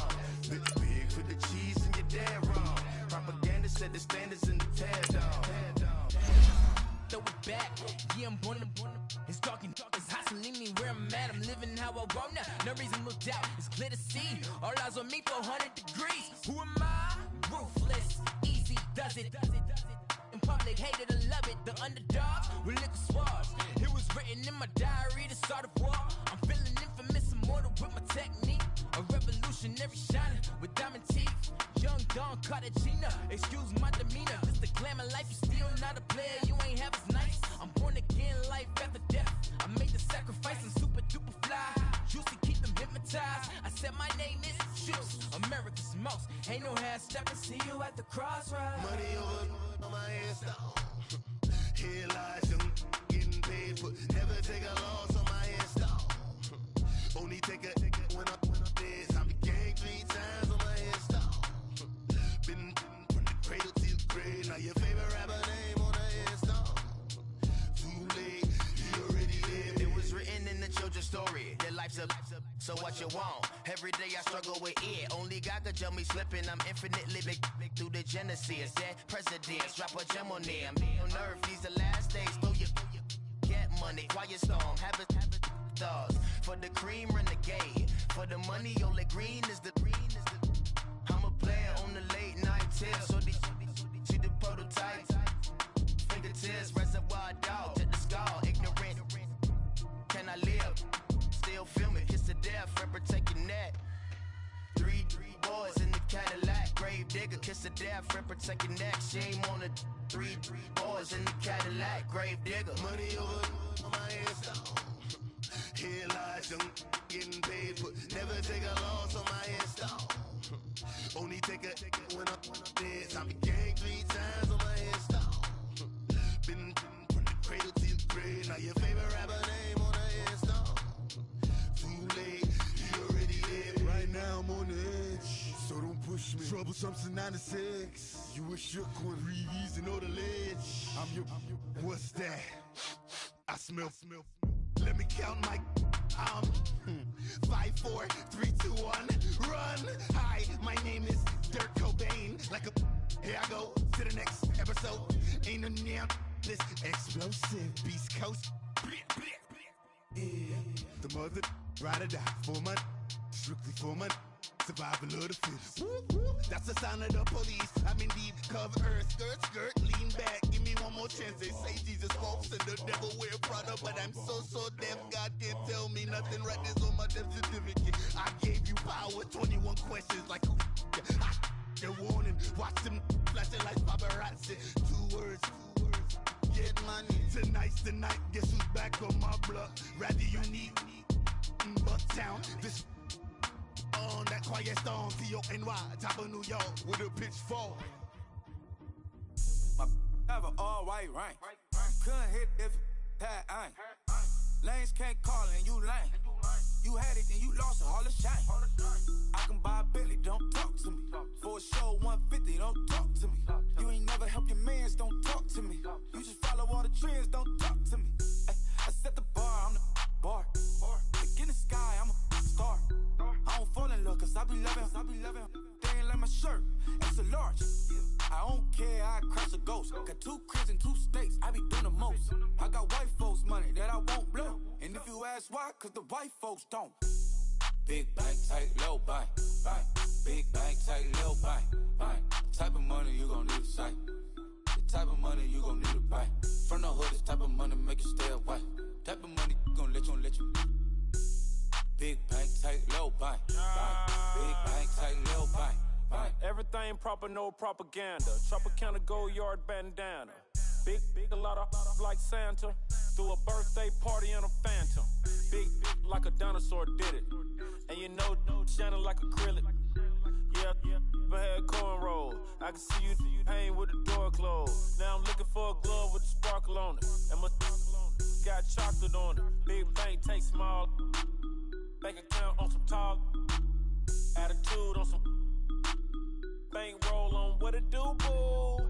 Big for the cheese and you're dead wrong. Propaganda set the standards in the tear down. Throw it back, yeah, I'm born to it's talking, it's hustling me where I'm at. I'm living how I want now. No reason to look out, it's clear to see. All eyes on me, 400 degrees. Who am I? Ruthless, easy does it. In public, hated or love it. The underdogs with liquor swabs. It was written in my diary to start a war. I'm feeling infamous, immortal with my technique. A revolutionary shining with diamond teeth. Young Don Cartagena, excuse my demeanor. Just a glamour life, you still not a player. You ain't half as nice. I'm born again, life after death. I made the sacrifice, I'm super duper fly. Juicy, keep them hypnotized. I said my name is Juice, America's most. Ain't no half stepping, see you at the crossroads. Money over on my headstone. Here lies young, getting paid for. Never take a loss on my headstone. Only take a when I'm dead. I became 3 times on my headstone. Been from the cradle to the grave. Now your favorite rapper name on the headstone. Too late, he already lived. It was written in the children's story. Their life's a so what you want? Every day I struggle with it. Only God could tell me slipping. I'm infinitely big through the genesis. Dead presidents, drop a gem on them. On earth, these the last days. Throw your get money, quiet storm. Have a thoughts for the cream renegade. For the money, only green is the. I'm a player on the late night tips. So these see the prototype. Fingertips, reservoir dog to the skull. Ignorant. Can I live? Still filming, kiss to death, rep protect your neck. 3 boys in the Cadillac, grave digger, kiss to death, rep protect your neck. Shame on the 3 boys in the Cadillac, grave digger. Money over on my headstone. Here lies young, getting paid for. Never take a loss on my headstone. Only take a when I'm dead. I became 3 times on my headstone. Been from the cradle to the brain. Now your favorite rapper name on the headstone. Too late, he already dead. Right now I'm on the edge, so don't push me. Troublesome to 96. You were shook on Reeves and all the ledge. I'm your, what's that? I smell. Let me count my 5, 4, 3, 2, 1, run. Hi, my name is Dirk Cobain. Like a, here I go to the next episode. Ain't no damn this explosive Beast Coast. Yeah, the mother ride or die for my, strictly for my. Survival of the fittest. That's the sound of the police. I'm in deep cover earth, skirt, lean back. Give me one more chance. They say Jesus walks and the devil wear Prada, but I'm so deaf. God can't tell me nothing. Right there's on my death certificate. I gave you power. 21 questions like a warning. Watch them flashing like paparazzi. 2 words. Get money. Tonight's the night. Guess who's back on my block? Rather unique. Bucktown. This. On that quiet storm, T-O-N-Y, top of New York, with a pitchfork. My have an all-white rank. Couldn't hit if it had ain't. Lanes can't call and you lame. You had it and you lost it, all the shame. I can buy a Billy, don't talk to me. For a show 150, don't talk to me. You ain't never help your mans, don't talk to me. You just follow all the trends, don't talk to me. I set the bar, I'm the bar. Look in the sky, I'm a star. I don't fall in love cause I be loving. They ain't like my shirt, extra large. I don't care, I crash a ghost. Got 2 cribs and 2 states, I be doing the most. I got white folks money that I won't blow. And if you ask why, cause the white folks don't. Big bank, tight, low bank. Big bank, tight, low bank. Type of money you gon' need to sight. The type of money you gon' need to buy. From the hood, this type of money make you stay away. Type of money gon' let you. Big bank, tight, low bank. Big bank, tight, low bank. Everything proper, no propaganda. Tropicana gold yard bandana. Big, a lot of like Santa. Threw a birthday party in a phantom. Big like a dinosaur did it. And you know, shining like acrylic. Yeah, I had cornrow. I can see you hang with the door closed. Now I'm looking for a glove with a sparkle on it. And my got chocolate on it. Big bank, take small. Bank account on some tall. Attitude on some. Bank roll on what it do, boo.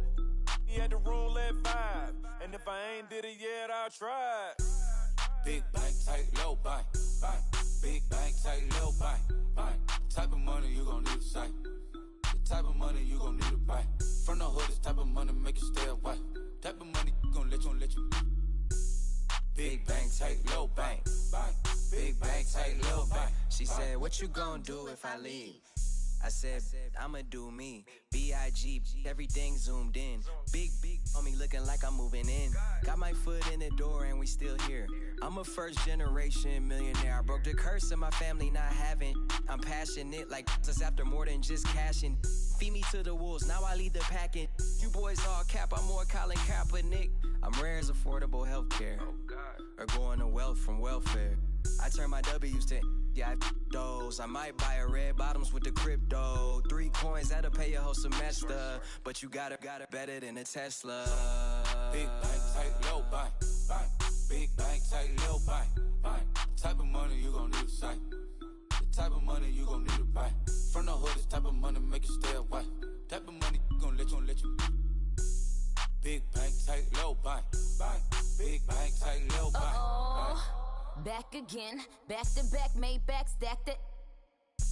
He had the roulette vibe. And if I ain't did it yet, I'll try. Big bank, tight, low bank. Big bank, tight, low bank. Type of money you gon' need to sight. The type of money you gon' need to buy. From the hood, this type of money make you stay away. Type of money gon' let you. Big bank, tight, low bank. Big bank, tight, low bank. She said, what you gon' do if I leave? I said, I'ma do me. B.I.G. Everything zoomed in. Big on me looking like I'm moving in. Got my foot in the door and we still here. I'm a first generation millionaire. I broke the curse of my family not having. I'm passionate like us after more than just cashing. Feed me to the wolves, now I lead the packing. You boys all cap, I'm more Colin Kaepernick. I'm rare as affordable healthcare. Or going to wealth from welfare. I turn my W's to those. I might buy a red bottoms with the crypto. 3 coins, that'll pay your whole semester. But you gotta better than a Tesla. Big bank, tight, low bank. Big bank, tight, low bank. Type of money you gon' need to sight. The type of money you gon' need to buy. From the hood, this type of money make you stay away. Type of money gon' let you. Big bank, tight, low bank. Big bank, tight, low bank. Back again, back to back, made back, stacked it.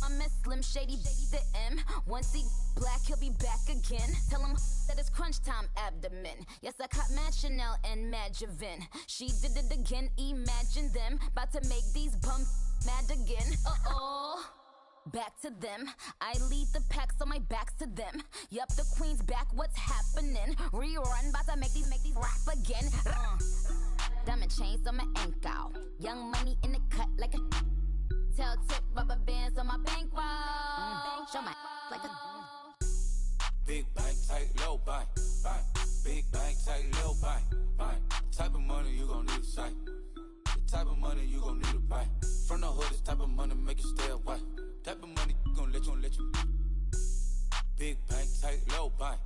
I'm a Slim Shady, the M. Once he black, he'll be back again. Tell him that it's crunch time abdomen. Yes, I caught Mad Chanel and Mad Javin. She did it again, imagine them. About to make these bums mad again. Back to them. I lead the pack, so my back's to them. Yup, the queen's back, what's happening? Rerun, about to make these rap again. Diamond chains on my ankle. Young money in the cut like a tail tip, rubber bands on my bankroll. Show my like a big bank, tight, low bank. Big bank, tight, low bank. Type of money you gon' need to sight. The type of money you gon' need to buy. From the hood, this type of money make you stay away. Type of money gon' let you. Big bank, tight, low bank.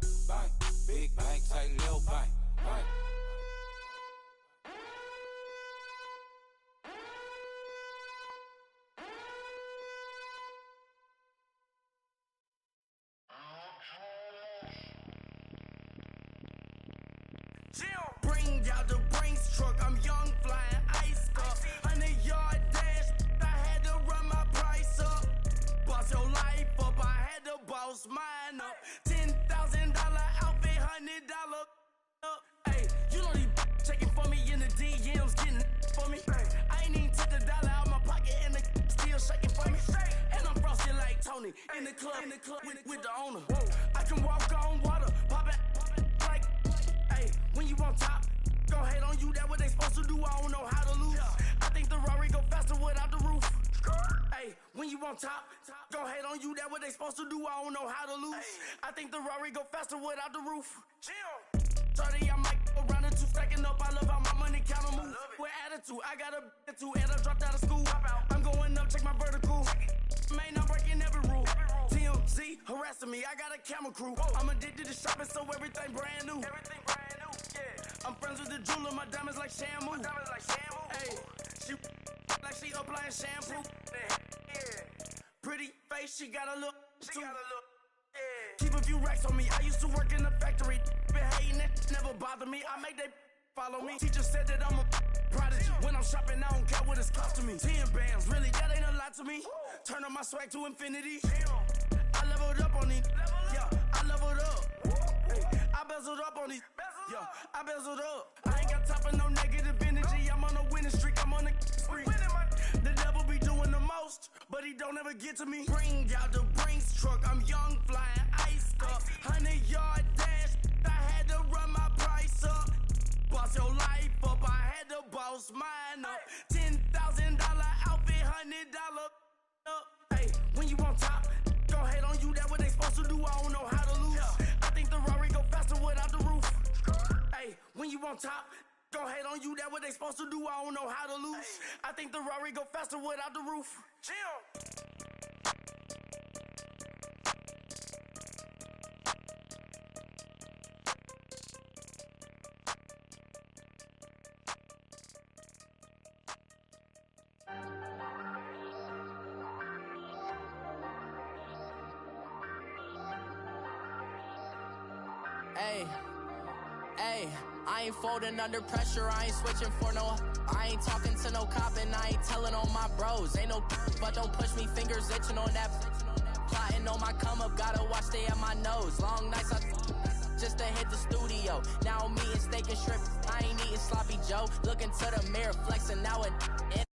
Big bank, tight, low bank. Bring out the Brinks truck, I'm young, flying ice up. 100-yard dash, I had to run my price up. Boss your life up, I had to boss mine up. $10,000 outfit, $100 up. Hey, you know these checking for me in the DMs, getting for me. I ain't even took the dollar out my pocket and the still shaking for me. And I'm frosted like Tony in the club with the owner. I can walk on water, pop it like, hey, when you on top, go hate on you, that what they supposed to do, I don't know how to lose. I think the Rari go faster without the roof. Hey, when you on top, go hate on you, that what they supposed to do, I don't know how to lose. I think the Rari go faster without the roof. 30, I might go round and two, stacking up, I love how my money count on move. With attitude, I got a two, and I dropped out of school. I'm going up, check my vertical. Man, I'm breaking every rule. TMZ harassing me, I got a camera crew. I'm addicted to shopping, so everything brand new. I'm friends with the jeweler, my diamonds like shampoo. Hey, she like she applying shampoo. Pretty face, she got a look. Keep a few racks on me. I used to work in the factory. Been hating it, never bother me. I make they follow me. Teacher said that I'm a prodigy. When I'm shopping, I don't care what it's costing me. 10 bands, really, that ain't a lot to me. Turn on my swag to infinity. I leveled up on these. Yeah, I leveled up. Hey, I bezeled up on these. Yeah, I bezeled up. I ain't got time for no negative energy. I'm on a winning streak. I'm on a spree. The devil be doing the most, but he don't ever get to me. Bring out the Brinks truck. I'm young, flying ice up. 100-yard dash. I had to run my price up. Boss your life up. I had to boss mine up. $10,000 outfit, $100 up. Hey, when you on top, go hate on you. That what they supposed to do. I don't know how to lose. I think the Rari go faster without the roof. Hey, when you on top, go hate on you. That what they supposed to do. I don't know how to lose. I think the Rari go faster without the roof. Hey, I ain't folding under pressure, I ain't switching for no. I ain't talking to no cop and I ain't telling on my bros. Ain't no but don't push me, fingers itching on that. Plotting on my come up, gotta watch stay at my nose. Long nights just to hit the studio. Now I'm eating steak and shrimp, I ain't eating sloppy Joe. Looking to the mirror, flexing now and